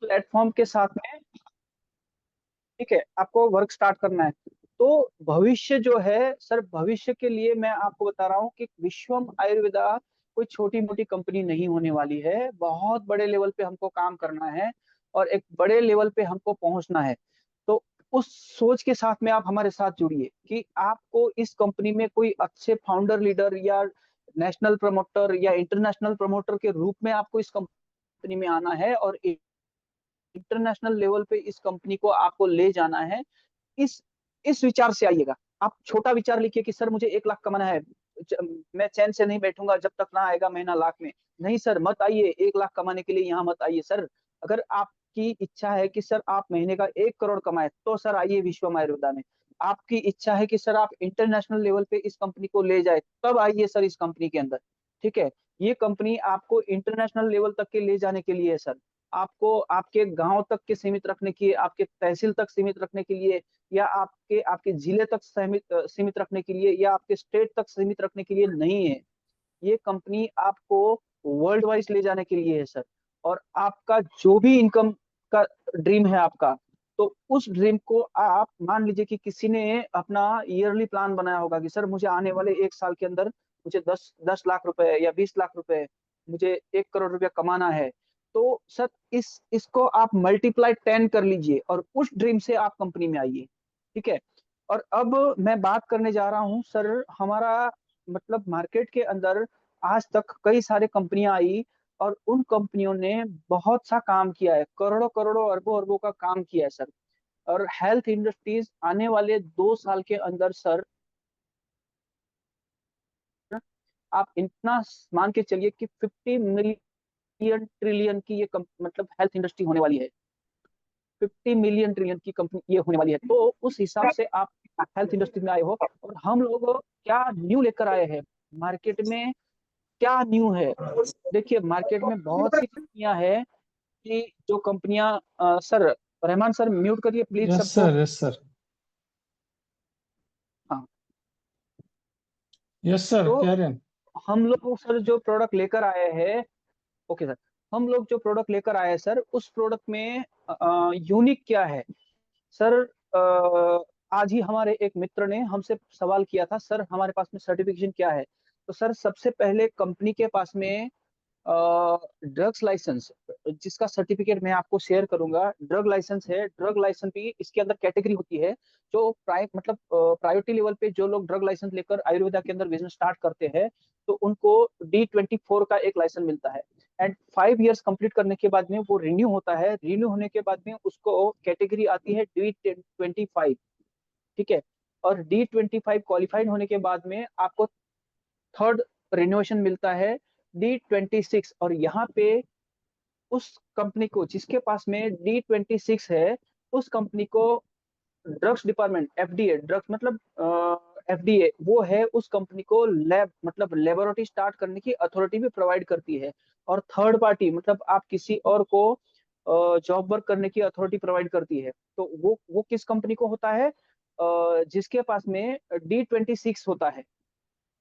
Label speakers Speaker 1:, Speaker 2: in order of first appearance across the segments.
Speaker 1: Platform के साथ में, ठीक है, आपको वर्क स्टार्ट करना है। तो भविष्य जो है सर, भविष्य के लिए मैं आपको बता रहा हूँ कि विश्वम आयुर्वेदा कोई छोटी मोटी कंपनी नहीं होने वाली है। बहुत बड़े लेवल पे हमको काम करना है और एक बड़े लेवल पे हमको पहुंचना है। तो उस सोच के साथ में आप हमारे साथ जुड़िए कि आपको इस कंपनी में कोई अच्छे फाउंडर लीडर या नेशनल प्रमोटर या इंटरनेशनल प्रमोटर के रूप में आपको इस कंपनी में आना है और इंटरनेशनल लेवल पे इस कंपनी को आपको ले जाना है। इस इस विचार से आइएगा। आप छोटा विचार लिखिए कि सर मुझे 1 लाख कमाना है, मैं चैन से नहीं बैठूंगा जब तक ना आएगा महीना लाख में। नहीं सर, मत आइए 1 लाख कमाने के लिए यहाँ मत आइए सर। अगर आपकी इच्छा है कि सर आप महीने का 1 करोड़ कमाए तो सर आइए विश्वम आयुर्वेदा में। आपकी इच्छा है कि सर आप इंटरनेशनल लेवल पे इस कंपनी को ले जाए, तब आइए सर इस कंपनी के अंदर। ठीक है, ये कंपनी आपको इंटरनेशनल लेवल तक के ले जाने के लिए है सर। आपको आपके गांव तक के सीमित रखने की, आपके तहसील तक सीमित रखने के लिए, या आपके आपके जिले तक सीमित रखने के लिए, या आपके स्टेट तक सीमित रखने के लिए नहीं है। ये कंपनी आपको वर्ल्ड वाइज ले जाने के लिए है सर। और आपका जो भी इनकम का ड्रीम है आपका, तो उस ड्रीम को आप मान लीजिए कि किसी ने अपना ईयरली प्लान बनाया होगा कि सर मुझे आने वाले 1 साल के अंदर मुझे 10 10 लाख रुपए या 20 लाख रुपए, मुझे 1 करोड़ रुपया कमाना है। तो सर इसको आप मल्टीप्लाई 10 कर लीजिए और उस ड्रीम से आप कंपनी में आइए। ठीक है। और अब मैं बात करने जा रहा हूँ सर, हमारा मतलब मार्केट के अंदर आज तक कई सारे कंपनियां आई और उन कंपनियों ने बहुत सा काम किया है, करोड़ों करोड़ों अरबों अरबों का काम किया है सर। और हेल्थ इंडस्ट्रीज आने वाले 2 साल के अंदर सर, आप इतना मान के चलिए कि 50 मिलियन ट्रिलियन की ये मतलब हेल्थ इंडस्ट्री होने वाली है। 50 मिलियन ट्रिलियन की कंपनी ये होने वाली है। तो उस हिसाब से आप हेल्थ इंडस्ट्री में आए हो, और हम लोग क्या न्यू लेकर आए हैं मार्केट में, क्या न्यू है। देखिए मार्केट में बहुत सी कंपनियां हैं कि जो कंपनियां, सर रहमान सर म्यूट करिए प्लीज
Speaker 2: यस
Speaker 1: सबको।
Speaker 2: Sir, yes sir.
Speaker 1: हाँ।
Speaker 2: यस सर,
Speaker 1: तो
Speaker 2: कह रहे हैं।
Speaker 1: हम लोग सर जो प्रोडक्ट लेकर आए हैं, ओके सर, हम लोग जो प्रोडक्ट लेकर आए हैं सर, उस प्रोडक्ट में यूनिक क्या है सर। आज ही हमारे एक मित्र ने हमसे सवाल किया था, सर हमारे पास में सर्टिफिकेशन क्या है। तो सर सबसे पहले कंपनी के पास में ड्रग्स लाइसेंस, जिसका सर्टिफिकेट मैं आपको शेयर करूंगा, ड्रग लाइसेंस है। ड्रग लाइसेंस भी इसके अंदर कैटेगरी होती है। जो मतलब प्रायोरिटी लेवल पे जो लोग ड्रग लाइसेंस लेकर आयुर्वेदा के अंदर बिजनेस स्टार्ट करते हैं, तो उनको D24 का एक लाइसेंस मिलता है। एंड 5 इयर्स कंप्लीट करने के बाद में वो रिन्यू होता है। रिन्यू होने के बाद में उसको कैटेगरी आती है D25। ठीक है। और D25 क्वालिफाइड होने के बाद में आपको थर्ड रिनोवेशन मिलता है, D26। और यहाँ पे उस कंपनी को जिसके पास में D26 है, उस कंपनी को ड्रग्स डिपार्टमेंट, FDA, ड्रग्स मतलब FDA, वो है उस कंपनी को लैब मतलब लेबोरेटरी स्टार्ट करने की अथॉरिटी भी प्रोवाइड करती है। और थर्ड पार्टी मतलब आप किसी और को जॉब वर्क करने की अथॉरिटी प्रोवाइड करती है। तो वो किस कंपनी को होता है, जिसके पास में D26 होता है।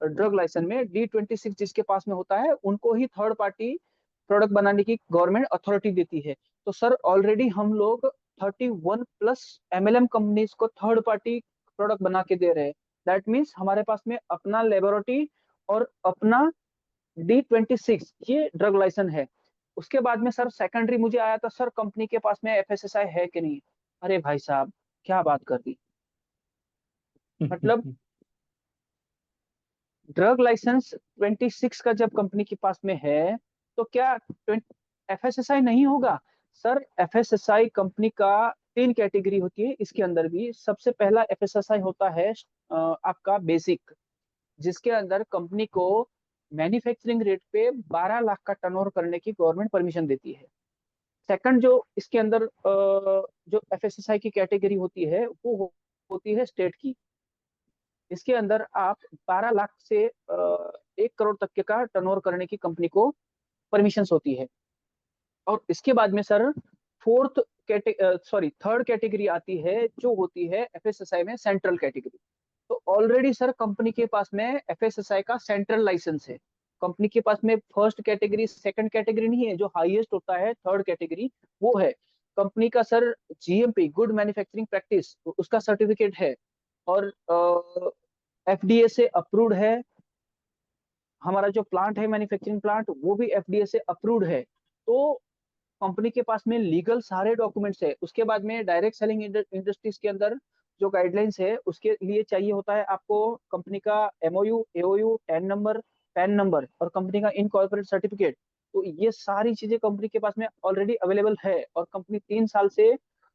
Speaker 1: ड्रग लाइसेंस में D26 जिसके पास में होता है, उनको ही थर्ड पार्टी प्रोडक्ट बनाने की गवर्नमेंट अथॉरिटी देती है। तो सर ऑलरेडी हम लोग 31+ MLM कंपनीज को थर्ड पार्टी प्रोडक्ट बना के दे रहे हैं। दैट मीन्स हमारे पास में अपना लेबोरेटरी और अपना D26 ये ड्रग लाइसेंस है। उसके बाद में सर सेकेंडरी मुझे आया था, सर कंपनी के पास में FSSAI है कि नहीं। अरे भाई साहब, क्या बात कर दी। मतलब ड्रग लाइसेंस 26 का जब कंपनी के पास में है, तो क्या FSSAI नहीं होगा। सर FSSAI कंपनी का 3 कैटेगरी होती है। इसके अंदर भी सबसे पहला FSSAI होता है आपका बेसिक, जिसके अंदर कंपनी को मैन्युफैक्चरिंग रेट पे 12 लाख का टर्नओवर करने की गवर्नमेंट परमिशन देती है। सेकंड जो इसके अंदर जो FSSAI की कैटेगरी होती है, वो होती है स्टेट की। इसके अंदर आप 12 लाख से 1 करोड़ तक के का टर्नओवर करने की कंपनी को परमिशन होती है। और इसके बाद में सर फोर्थ थर्ड कैटेगरी आती है, जो होती है FSSAI में सेंट्रल कैटेगरी। तो ऑलरेडी सर कंपनी के पास में FSSAI का सेंट्रल लाइसेंस है। कंपनी के पास में फर्स्ट कैटेगरी सेकंड कैटेगरी नहीं है, जो हाईएस्ट होता है थर्ड कैटेगरी वो है। कंपनी का sir GMP, good manufacturing practice, उसका सर्टिफिकेट है, और एफडीए से अप्रूव्ड है। हमारा जो प्लांट है, मैन्युफैक्चरिंग प्लांट, वो भी एफडीए से अप्रूव्ड है। तो कंपनी के पास में लीगल सारे डॉक्यूमेंट्स है। उसके बाद में डायरेक्ट सेलिंग इंडस्ट्रीज के अंदर जो गाइडलाइंस है, उसके लिए चाहिए होता है आपको कंपनी का MOU, AOU, TAN number, PAN number, और कंपनी का इनकॉर्पोरेट सर्टिफिकेट। तो ये सारी चीजें कंपनी के पास में ऑलरेडी अवेलेबल है, और कंपनी 3 साल से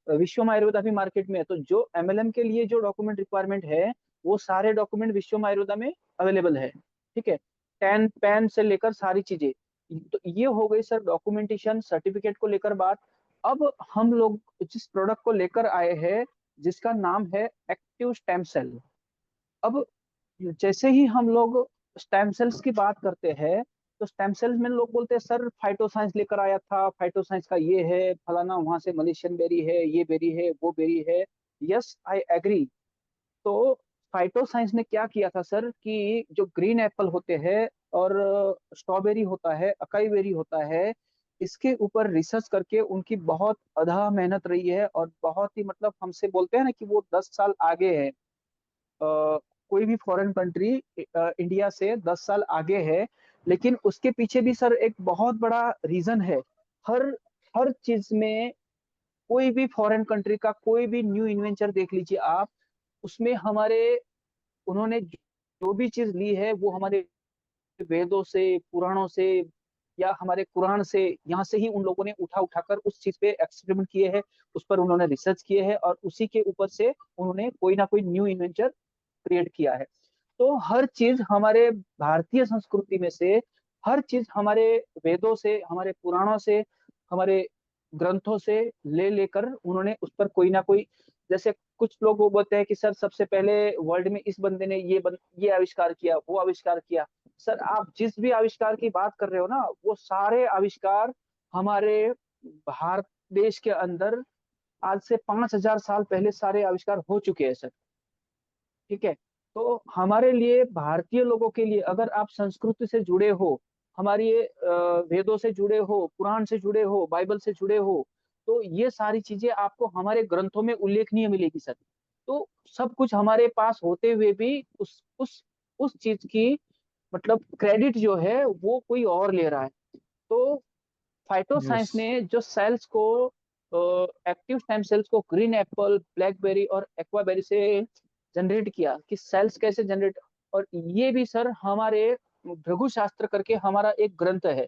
Speaker 1: विश्वम आयुर्वेदा भी मार्केट में है। तो जो एमएलएम के लिए जो डॉक्यूमेंट रिक्वायरमेंट है, वो सारे डॉक्यूमेंट विश्वम आयुर्वेदा में अवेलेबल है। ठीक है, टैन पैन से लेकर सारी चीजें। तो ये हो गई सर डॉक्यूमेंटेशन सर्टिफिकेट को लेकर बात। अब हम लोग जिस प्रोडक्ट को लेकर आए हैं, जिसका नाम है एक्टिव स्टेम सेल। अब जैसे ही हम लोग स्टेम सेल्स की बात करते हैं, तो स्टेम सेल्स में लोग बोलते हैं सर फाइटोसाइंस लेकर आया था, फाइटोसाइंस का ये है, फलाना वहां से मलेशियन बेरी है, ये बेरी है, वो बेरी है। Yes, I agree. तो फाइटोसाइंस ने क्या किया था सर, कि जो ग्रीन एप्पल होते हैं, और स्ट्रॉबेरी होता है, अकाई बेरी होता है, इसके ऊपर रिसर्च करके उनकी बहुत अथाह मेहनत रही है, और बहुत ही मतलब हमसे बोलते हैं ना कि वो 10 साल आगे है। कोई भी फॉरेन कंट्री इंडिया से 10 साल आगे है। लेकिन उसके पीछे भी सर एक बहुत बड़ा रीजन है। हर हर चीज में, कोई भी फॉरेन कंट्री का कोई भी न्यू इन्वेंचर देख लीजिए आप, उसमें हमारे, उन्होंने जो भी चीज ली है, वो हमारे वेदों से, पुराणों से, या हमारे कुरान से, यहाँ से ही उन लोगों ने उठा उठाकर उस चीज पे एक्सपेरिमेंट किए हैं, उस पर उन्होंने रिसर्च किए हैं, और उसी के ऊपर से उन्होंने कोई ना कोई न्यू इन्वेंचर क्रिएट किया है। तो हर चीज हमारे भारतीय संस्कृति में से, हर चीज हमारे वेदों से, हमारे पुराणों से, हमारे ग्रंथों से ले लेकर उन्होंने उस पर कोई ना कोई, जैसे कुछ लोग वो बोलते हैं कि सर सबसे पहले वर्ल्ड में इस बंदे ने ये आविष्कार किया, वो आविष्कार किया। सर आप जिस भी आविष्कार की बात कर रहे हो ना, वो सारे आविष्कार हमारे भारत देश के अंदर आज से 5,000 साल पहले सारे आविष्कार हो चुके हैं सर। ठीक है। तो हमारे लिए, भारतीय लोगों के लिए, अगर आप संस्कृति से जुड़े हो, हमारी वेदों से जुड़े हो, पुराण से जुड़े हो, बाइबल से जुड़े हो, तो ये सारी चीजें आपको हमारे ग्रंथों में उल्लेखनीय मिलेगी सर। तो सब कुछ हमारे पास होते हुए भी उस चीज की मतलब क्रेडिट जो है वो कोई और ले रहा है। तो
Speaker 2: यस।
Speaker 1: फाइटोसाइंस ने जो सेल्स को, एक्टिव स्टेम सेल्स को ग्रीन एप्पल, ब्लैकबेरी और एक्वाबेरी से जनरेट किया, कि सेल्स कैसे जनरेट। और ये भी सर हमारे भृगु शास्त्र करके हमारा एक ग्रंथ है,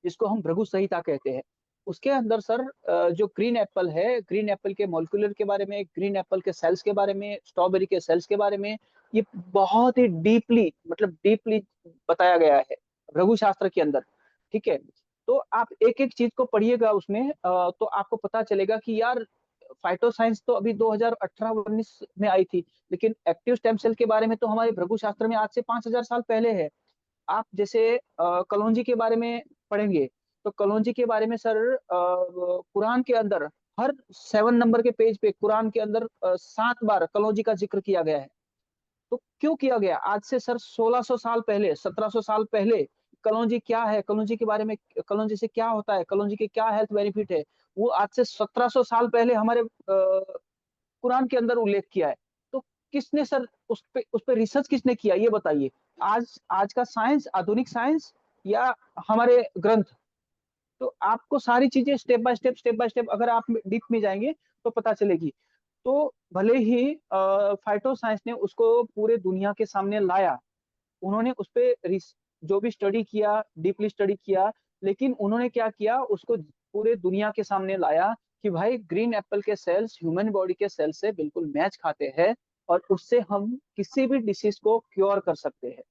Speaker 1: जिसको हम भृगु संहिता कहते हैं। उसके अंदर सर जो ग्रीन एप्पल है, ग्रीन एप्पल के मॉलिक्यूलर के बारे में, ग्रीन एप्पल के सेल्स के बारे में, स्ट्रॉबेरी के सेल्स के बारे में, ये बहुत ही डीपली, मतलब डीपली बताया गया है भृगु शास्त्र के अंदर। ठीक है। तो आप एक एक चीज को पढ़िएगा उसमें, तो आपको पता चलेगा कि यार फाइटोसाइंस तो अभी 2018-19 में आई थी, लेकिन एक्टिव स्टेम सेल के बारे में तो हमारे भृगु शास्त्र में आज से 5,000 साल पहले है। आप जैसे कलौंजी के बारे में पढ़ेंगे, तो कलौंजी के बारे में सर कुरान के अंदर हर 7 नंबर के पेज पे कुरान के अंदर 7 बार कलौंजी का जिक्र किया गया है। तो क्यों किया गया? आज से सर 1600 साल पहले, 1700 साल पहले कलौंजी क्या है, कलौंजी के बारे में, कलौंजी से क्या होता है, कलौंजी के क्या हेल्थ बेनिफिट है, वो आज से 1700 साल पहले हमारे कुरान के अंदर उल्लेख किया है। तो किसने सर उस पे रिसर्च किसने किया, ये बताइए। आज आज का साइंस, आधुनिक साइंस, या हमारे ग्रंथ? तो आपको सारी चीजें स्टेप बाय स्टेप अगर आप डीप में जाएंगे तो पता चलेगी। तो भले ही फाइटो साइंस ने उसको पूरे दुनिया के सामने लाया, उन्होंने उस पे जो भी स्टडी किया, डीपली स्टडी किया, लेकिन उन्होंने क्या किया, उसको पूरे दुनिया के सामने लाया कि भाई ग्रीन एप्पल के सेल्स ह्यूमन बॉडी के सेल से बिल्कुल मैच खाते हैं, और उससे हम किसी भी डिसीज को क्योर कर सकते हैं।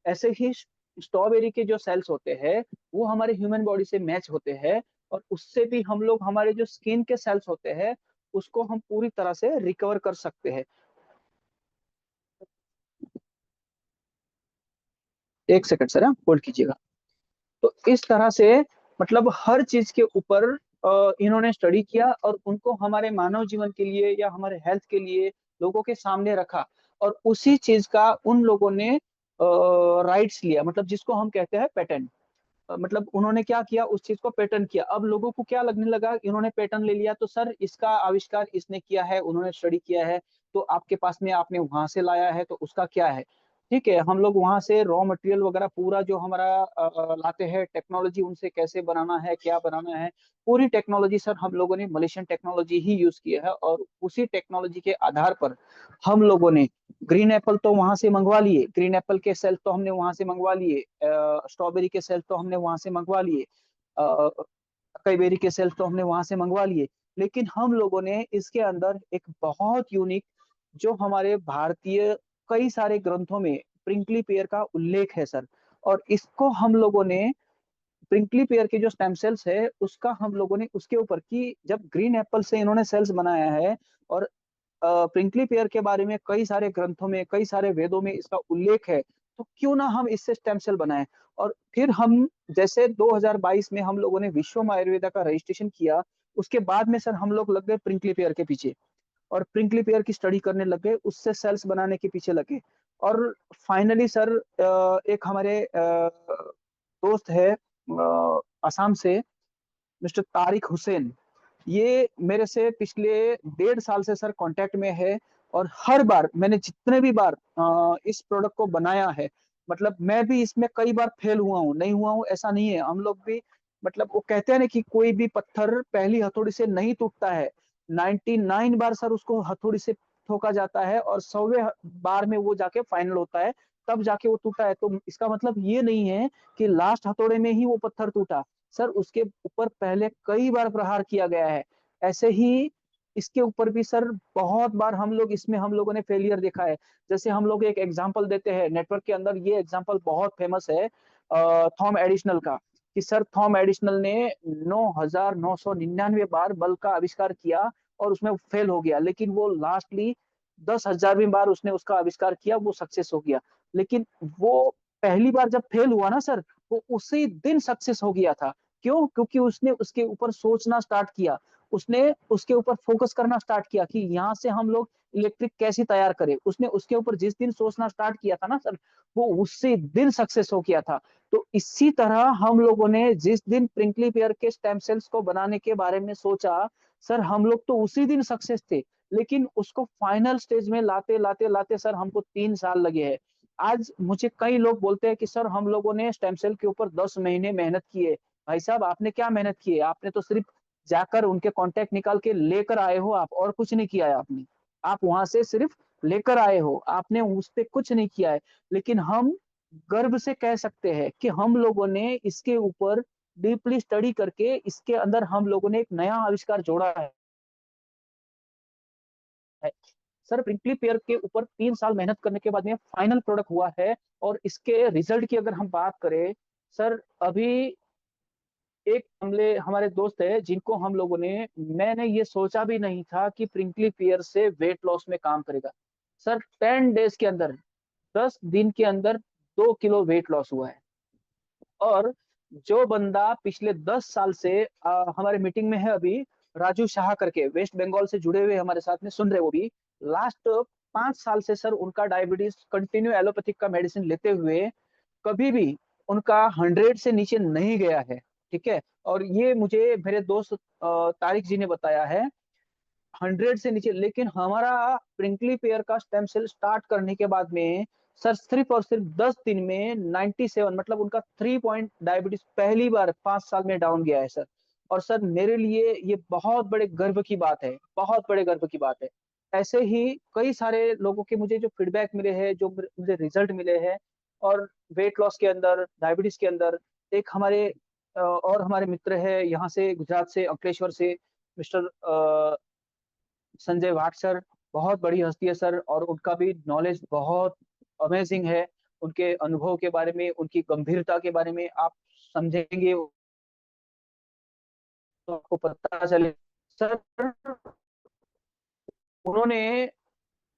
Speaker 1: ऐसे ही स्ट्रॉबेरी के जो सेल्स होते हैं, वो हमारे ह्यूमन बॉडी से मैच होते हैं, और उससे भी हम लोग, हमारे जो स्किन के सेल्स होते हैं, उसको हम पूरी तरह से रिकवर कर सकते हैं। एक सेकंड सर, होल्ड कीजिएगा। तो इस तरह से मतलब हर चीज के ऊपर इन्होंने स्टडी किया, और उनको हमारे मानव जीवन के लिए या हमारे हेल्थ के लिए लोगों के सामने रखा, और उसी चीज का उन लोगों ने राइट्स लिया, मतलब जिसको हम कहते हैं पेटेंट। मतलब उन्होंने क्या किया, उस चीज को पेटेंट किया। अब लोगों को क्या लगने लगा, इन्होंने पेटेंट ले लिया तो सर इसका आविष्कार इसने किया है, उन्होंने स्टडी किया है, तो आपके पास में आपने वहां से लाया है तो उसका क्या है। ठीक है, हम लोग वहां से रॉ मटेरियल वगैरह पूरा जो हमारा लाते हैं, टेक्नोलॉजी उनसे कैसे बनाना है, क्या बनाना है, पूरी टेक्नोलॉजी सर हम लोगों ने मलेशियन टेक्नोलॉजी ही यूज किया है। और उसी टेक्नोलॉजी के आधार पर हम लोगों ने ग्रीन एप्पल तो वहां से मंगवा लिए, ग्रीन एप्पल के सेल तो हमने वहां से मंगवा लिए, स्ट्रॉबेरी के सेल तो हमने वहां से मंगवा लिए, कई बेरी के सेल तो हमने वहां से मंगवा लिए। लेकिन हम लोगों ने इसके अंदर एक बहुत यूनिक, जो हमारे भारतीय कई सारे ग्रंथों में प्रिंकली पेयर का उल्लेख है सर, और इसको हम लोगों ने प्रिंकली पेयर के जो स्टेम सेल्स है उसका हम लोगों ने उसके ऊपर की, जब ग्रीन एप्पल से इन्होंने सेल्स बनाया है, और प्रिंकली पेयर के बारे में कई सारे ग्रंथों में, कई सारे वेदों में इसका उल्लेख है, तो क्यों ना हम इससे स्टेम सेल बनाएं। और फिर हम जैसे 2022 में हम लोगों ने विश्व आयुर्वेदा का रजिस्ट्रेशन किया, उसके बाद में सर हम लोग लग गए प्रिंकली पेयर के पीछे, और प्रिंकली पेयर की स्टडी करने लग गए, उससे सेल्स बनाने के पीछे लगे। और फाइनली सर एक हमारे दोस्त है असम से, मिस्टर तारिक हुसैन, ये मेरे से पिछले 1.5 साल से सर कांटेक्ट में है। और हर बार मैंने जितने भी बार इस प्रोडक्ट को बनाया है, मतलब मैं भी इसमें कई बार फेल हुआ हूँ, नहीं हुआ हूँ ऐसा नहीं है, हम लोग भी, मतलब वो कहते हैं ना कि कोई भी पत्थर पहली हथौड़ी से नहीं टूटता है, 99 बार सर उसको हथौड़ी से ठोका जाता है, और 100वें बार में वो जाके फाइनल होता है, तब जाके वो टूटा है। तो इसका मतलब ये नहीं है कि लास्ट हथौड़े में ही वो पत्थर टूटा, सर उसके ऊपर पहले कई बार प्रहार किया गया है। ऐसे ही इसके ऊपर भी सर बहुत बार हम लोग, इसमें हम लोगों ने फेलियर देखा है। जैसे हम लोग एक एग्जांपल देते हैं नेटवर्क के अंदर, ये एग्जांपल बहुत फेमस है थॉम एडिशनल का, कि सर थॉम एडिशनल ने 9,999 बार बल्ब का आविष्कार किया और उसमें फेल हो गया, लेकिन वो लास्टली 10,000वीं बार उसने उसका आविष्कार किया, वो सक्सेस हो गया। लेकिन वो पहली बार जब फेल हुआ ना सर, वो उसी दिन सक्सेस हो गया था। क्यों? क्योंकि उसने उसके ऊपर सोचना स्टार्ट किया, उसने उसके ऊपर फोकस करना स्टार्ट किया कि यहाँ से हम लोग इलेक्ट्रिक कैसे तैयार करें। उसने उसके ऊपर जिस दिन सोचना स्टार्ट किया था ना सर, वो उसी दिन सक्सेस हो गया था। तो इसी तरह हम लोगों ने जिस दिन प्रिंकली पेयर के स्टेम सेल्स को बनाने के बारे में सोचा, सर हम लोग तो उसी दिन सक्सेस थे, लेकिन उसको फाइनल स्टेज में लाते लाते लाते सर हमको 3 साल लगे हैं। आज मुझे कई लोग बोलते हैं कि सर हम लोगों ने स्टेम सेल के ऊपर 10 महीने मेहनत की है। भाई साहब आपने क्या मेहनत की है? आपने तो सिर्फ जाकर उनके कांटेक्ट निकाल के लेकर आए हो, आप और कुछ नहीं किया है आपने। आप वहां से सिर्फ लेकर आए हो, आपने उस पर कुछ नहीं किया है। लेकिन हम गर्व से कह सकते हैं कि हम लोगों ने इसके ऊपर डीपली स्टडी करके इसके अंदर हम लोगों ने एक नया आविष्कार जोड़ा है। सर प्रिंकली पेयर के ऊपर 3 साल मेहनत करने के बाद में फाइनल प्रोडक्ट हुआ है। और इसके रिजल्ट की अगर हम बात करें सर, अभी एक हमले हमारे दोस्त है जिनको हम लोगों ने, मैंने ये सोचा भी नहीं था कि प्रिंकली पेयर से वेट लॉस में काम करेगा। सर 10 डेज के अंदर, 10 दिन के अंदर 2 किलो वेट लॉस हुआ है। और जो बंदा पिछले 10 साल से हमारे मीटिंग में है अभी, राजू शाह करके, वेस्ट बंगाल से जुड़े हुए हमारे साथ में सुन रहे, वो भी लास्ट 5 साल से सर उनका डायबिटीज कंटिन्यू एलोपैथिक का मेडिसिन लेते हुए कभी भी उनका 100 से नीचे नहीं गया है। ठीक है, और ये मुझे मेरे दोस्त तारिक जी ने बताया है, 100 से नीचे। लेकिन हमारा प्रिंकली पेयर का स्टेम सेल स्टार्ट करने के बाद में सर सिर्फ और सिर्फ 10 दिन में 97, मतलब उनका 3 पॉइंट डायबिटीज पहली बार 5 साल में डाउन गया है सर। और सर मेरे लिए ये बहुत बड़े गर्व की बात है, बहुत बड़े गर्व की बात है। ऐसे ही कई सारे लोगों के मुझे जो फीडबैक मिले हैं, जो मुझे रिजल्ट मिले हैं, और वेट लॉस के अंदर, डायबिटीज के अंदर, एक हमारे और हमारे मित्र है यहाँ से गुजरात से, अंकलेश्वर से, मिस्टर संजय वाट सर, बहुत बड़ी हस्ती है सर, और उनका भी नॉलेज बहुत अमेजिंग है। उनके अनुभव के बारे में, उनकी गंभीरता के बारे में आप समझेंगे तो आपको पता चले सर। उन्होंने,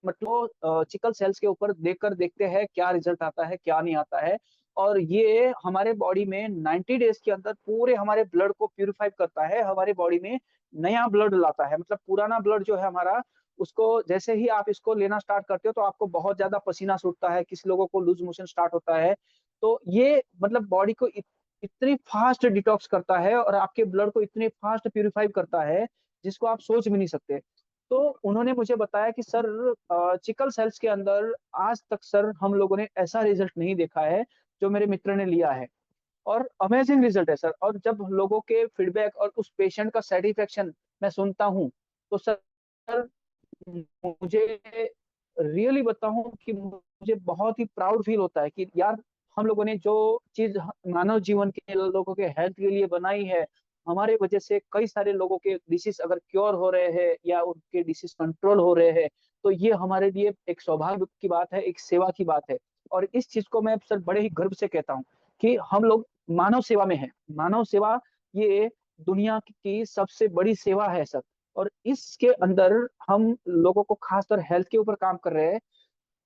Speaker 1: मतलब चिकल सेल्स के ऊपर देखकर देखते हैं क्या रिजल्ट आता है क्या नहीं आता है। और ये हमारे बॉडी में 90 डेज के अंदर पूरे हमारे ब्लड को प्यूरिफाई करता है, हमारे बॉडी में नया ब्लड लाता है। मतलब पुराना ब्लड जो है हमारा, उसको जैसे ही आप इसको लेना स्टार्ट करते हो तो आपको बहुत ज्यादा पसीना छूटता है, किसी लोगों को लूज मोशन स्टार्ट होता है। तो ये मतलब बॉडी को इतनी फास्ट डिटॉक्स करता है और आपके ब्लड को इतने फास्ट प्यूरिफाई करता है जिसको आप सोच भी नहीं सकते। तो उन्होंने मुझे बताया कि सर चिकल सेल्स के अंदर आज तक सर हम लोगों ने ऐसा रिजल्ट नहीं देखा है जो मेरे मित्र ने लिया है, और अमेजिंग रिजल्ट है सर। और जब लोगों के फीडबैक और उस पेशेंट का सेटिस्फेक्शन मैं सुनता हूँ तो सर मुझे रियली बताऊं कि मुझे बहुत ही प्राउड फील होता है कि यार हम लोगों ने जो चीज मानव जीवन के लोगों के हेल्थ के लिए बनाई है, हमारे वजह से कई सारे लोगों के डिसीज अगर क्योर हो रहे हैं या उनके डिसीज कंट्रोल हो रहे हैं, तो ये हमारे लिए एक सौभाग्य की बात है, एक सेवा की बात है। और इस चीज को मैं सर बड़े ही गर्व से कहता हूँ कि हम लोग मानव सेवा में हैं। मानव सेवा ये दुनिया की सबसे बड़ी सेवा है सर। और इसके अंदर हम लोगों को खासकर हेल्थ के ऊपर काम कर रहे हैं,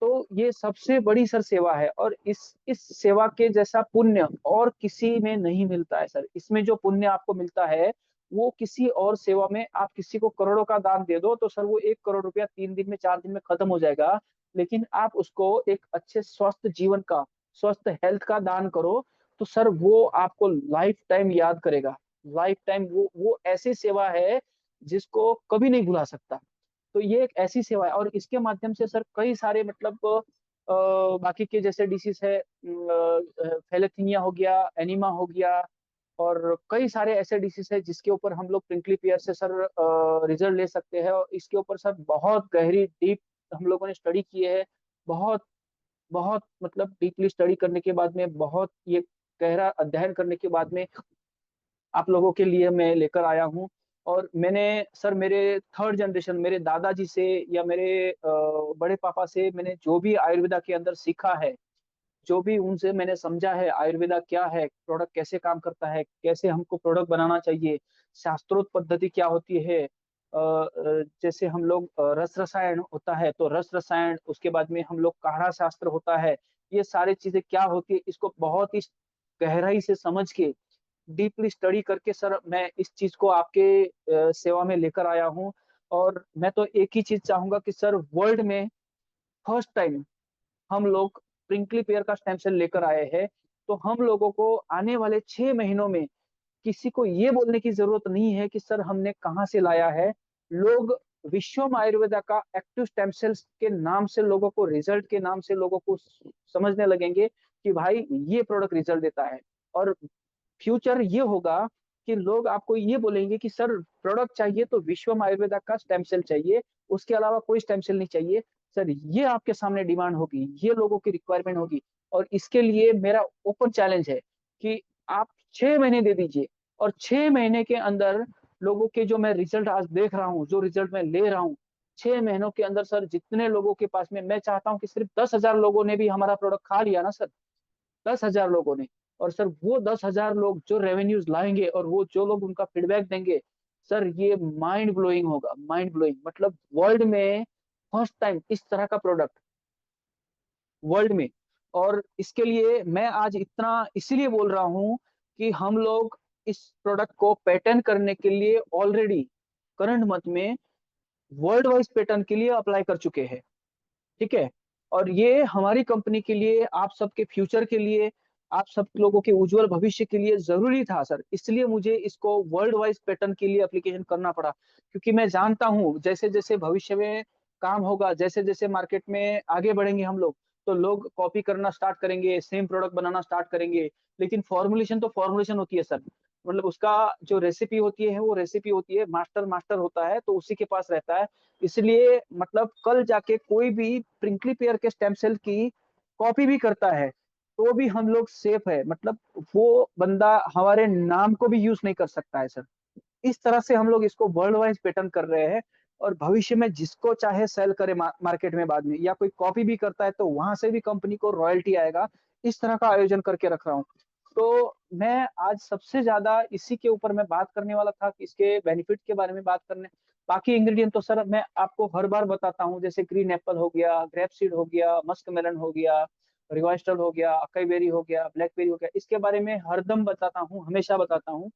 Speaker 1: तो ये सबसे बड़ी सर सेवा है। और इस सेवा के जैसा पुण्य और किसी में नहीं मिलता है सर। इसमें जो पुण्य आपको मिलता है वो किसी और सेवा में, आप किसी को करोड़ों का दान दे दो तो सर वो 1 करोड़ रुपया 3 दिन में 4 दिन में खत्म हो जाएगा। लेकिन आप उसको एक अच्छे स्वस्थ जीवन का, स्वस्थ हेल्थ का दान करो तो सर वो आपको लाइफ टाइम याद करेगा। लाइफ टाइम वो ऐसी सेवा है जिसको कभी नहीं भुला सकता। तो ये एक ऐसी सेवा है और इसके माध्यम से सर कई सारे मतलब बाकी के जैसे डिसीज है, थैलेसीमिया हो गया, एनीमा हो गया, और कई सारे ऐसे डिसीज है जिसके ऊपर हम लोग प्रिंकली पेयर से सर रिजल्ट ले सकते हैं। और इसके ऊपर सर बहुत गहरी डीप हम लोगों ने स्टडी की है। बहुत बहुत मतलब डीपली स्टडी करने के बाद में, बहुत ये गहरा अध्ययन करने के बाद में आप लोगों के लिए मैं लेकर आया हूँ। और मैंने सर मेरे थर्ड जनरेशन, मेरे दादाजी से या मेरे बड़े पापा से मैंने जो भी आयुर्वेदा के अंदर सीखा है, जो भी उनसे मैंने समझा है आयुर्वेदा क्या है, प्रोडक्ट कैसे काम करता है, कैसे हमको प्रोडक्ट बनाना चाहिए, शास्त्रोक्त पद्धति क्या होती है, जैसे हम लोग रस रसायन होता है तो रस रसायन, उसके बाद में हम लोग काढ़ा शास्त्र होता है, ये सारी चीजें क्या होती है, इसको बहुत ही गहराई से समझ के डीपली स्टडी करके सर मैं इस चीज को आपके सेवा में लेकर आया हूँ। और मैं तो एक ही चीज चाहूंगा कि सर वर्ल्ड में फर्स्ट टाइम हम लोग प्रिंकली पेयर का स्टेम सेल लेकर आए हैं। तो हम लोगों को आने वाले 6 महीनों में किसी को ये बोलने की जरूरत नहीं है कि सर हमने कहाँ से लाया है। लोग विश्वम आयुर्वेदा का एक्टिव स्टेम सेल्स के नाम से लोगों को, रिजल्ट के नाम से लोगों को समझने लगेंगे कि भाई ये प्रोडक्ट रिजल्ट देता है। और फ्यूचर ये होगा कि लोग आपको ये बोलेंगे कि सर प्रोडक्ट चाहिए तो विश्वम आयुर्वेदा का स्टेम सेल चाहिए, उसके अलावा कोई स्टेम सेल नहीं चाहिए। सर ये आपके सामने डिमांड होगी, ये लोगों की रिक्वायरमेंट होगी। और इसके लिए मेरा ओपन चैलेंज है कि आप 6 महीने दे दीजिए, और 6 महीने के अंदर लोगों के जो मैं रिजल्ट आज देख रहा हूँ, जो रिजल्ट मैं ले रहा हूँ, 6 महीनों के अंदर सर जितने लोगों के पास में, मैं चाहता हूँ कि सिर्फ 10,000 लोगों ने भी हमारा प्रोडक्ट खा लिया ना सर, 10,000 लोगों ने, और सर वो 10,000 लोग जो रेवेन्यूज लाएंगे और वो जो लोग उनका फीडबैक देंगे, सर ये माइंड ब्लोइंग होगा, माइंड ब्लोइंग। मतलब वर्ल्ड में फर्स्ट टाइम इस तरह का प्रोडक्ट वर्ल्ड में। और इसके लिए मैं आज इतना इसीलिए बोल रहा हूँ कि हम लोग इस प्रोडक्ट को पेटेंट करने के लिए ऑलरेडी करंट मंथ में वर्ल्ड वाइज पेटेंट के लिए अप्लाई कर चुके हैं। ठीक है। और ये हमारी कंपनी के लिए, आप सबके फ्यूचर के लिए, आप सब लोगों के उज्जवल भविष्य के लिए जरूरी था सर। इसलिए मुझे इसको वर्ल्ड वाइज पैटर्न के लिए एप्लीकेशन करना पड़ा, क्योंकि मैं जानता हूँ जैसे जैसे भविष्य में काम होगा, जैसे जैसे मार्केट में आगे बढ़ेंगे हम लोग, तो लोग कॉपी करना स्टार्ट करेंगे, सेम प्रोडक्ट बनाना स्टार्ट करेंगे। लेकिन फॉर्मुलेशन तो फॉर्मुलेशन होती है सर, मतलब उसका जो रेसिपी होती है वो रेसिपी होती है, मास्टर मास्टर होता है तो उसी के पास रहता है। इसलिए मतलब कल जाके कोई भी प्रिंकली पेयर के स्टेम सेल की कॉपी भी करता है तो भी हम लोग सेफ है, मतलब वो बंदा हमारे नाम को भी यूज नहीं कर सकता है सर। इस तरह से हम लोग इसको वर्ल्ड वाइज पेटर्न कर रहे हैं। और भविष्य में जिसको चाहे सेल करे मार्केट में बाद में, या कोई कॉपी भी करता है तो वहां से भी कंपनी को रॉयल्टी आएगा। इस तरह का आयोजन करके रख रहा हूँ। तो मैं आज सबसे ज्यादा इसी के ऊपर मैं बात करने वाला था कि इसके बेनिफिट के बारे में बात करने। बाकी इंग्रेडिएंट तो सर मैं आपको हर बार बताता हूँ, जैसे ग्रीन एप्पल हो गया, ग्रेप सीड हो गया, मस्क मेलन हो गया, रिवाइस्टल हो गया, अकाई बेरी हो गया, ब्लैकबेरी हो गया, इसके बारे में हरदम बताता हूँ, हमेशा बताता हूँ।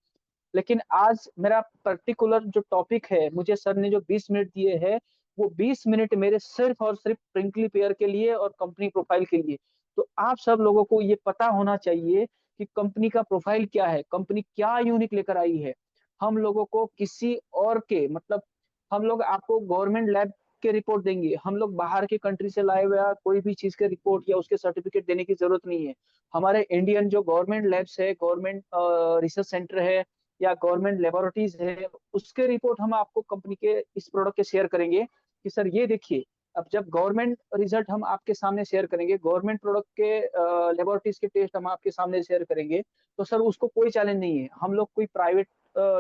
Speaker 1: लेकिन आज मेरा पर्टिकुलर जो टॉपिक है, मुझे सर ने जो 20 मिनट दिए हैं, वो 20 मिनट मेरे सिर्फ और सिर्फ प्रिंकली पेयर के लिए और कंपनी प्रोफाइल के लिए। तो आप सब लोगों को ये पता होना चाहिए कि कंपनी का प्रोफाइल क्या है, कंपनी क्या यूनिक लेकर आई है। हम लोगों को किसी और के मतलब हम लोग आपको गवर्नमेंट लैब के रिपोर्ट देंगे, हम लोग बाहर के कंट्री से लाए हुए कोई भी चीज के रिपोर्ट या उसके सर्टिफिकेट देने की जरूरत नहीं है। हमारे इंडियन जो गवर्नमेंट लैब्स है, गवर्नमेंट रिसर्च सेंटर है या गवर्नमेंट लेबोरेटरीज है, उसके रिपोर्ट हम आपको कंपनी के इस प्रोडक्ट के शेयर करेंगे कि सर ये देखिए। अब जब गवर्नमेंट रिजल्ट हम आपके सामने शेयर करेंगे, गवर्नमेंट प्रोडक्ट के लेबोरेटरीज के टेस्ट हम आपके सामने शेयर करेंगे, तो सर उसको कोई चैलेंज नहीं है। हम लोग कोई प्राइवेट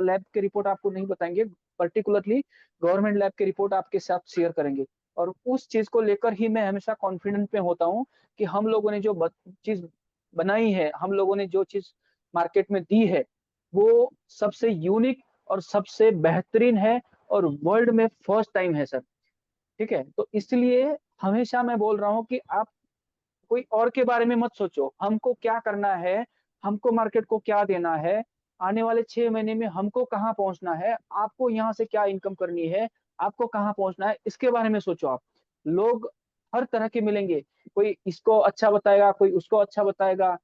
Speaker 1: लैब के रिपोर्ट आपको नहीं बताएंगे, पर्टिकुलरली गवर्नमेंट लैब के रिपोर्ट आपके साथ शेयर करेंगे। और उस चीज को लेकर ही मैं हमेशा कॉन्फिडेंट में होता हूँ कि हम लोगों ने जो चीज बनाई है, हम लोगों ने जो चीज मार्केट में दी है, वो सबसे यूनिक और सबसे बेहतरीन है और वर्ल्ड में फर्स्ट टाइम है सर। ठीक है, तो इसलिए हमेशा मैं बोल रहा हूँ कि आप कोई और के बारे में मत सोचो, हमको क्या करना है, हमको मार्केट को क्या देना है, आने वाले 6 महीने में हमको कहाँ पहुंचना है, आपको यहाँ से क्या इनकम करनी है, आपको कहाँ पहुंचना है, इसके बारे में सोचो आप। लोग हर तरह के मिलेंगे, कोई इसको अच्छा बताएगा, कोई उसको अच्छा बताएगा,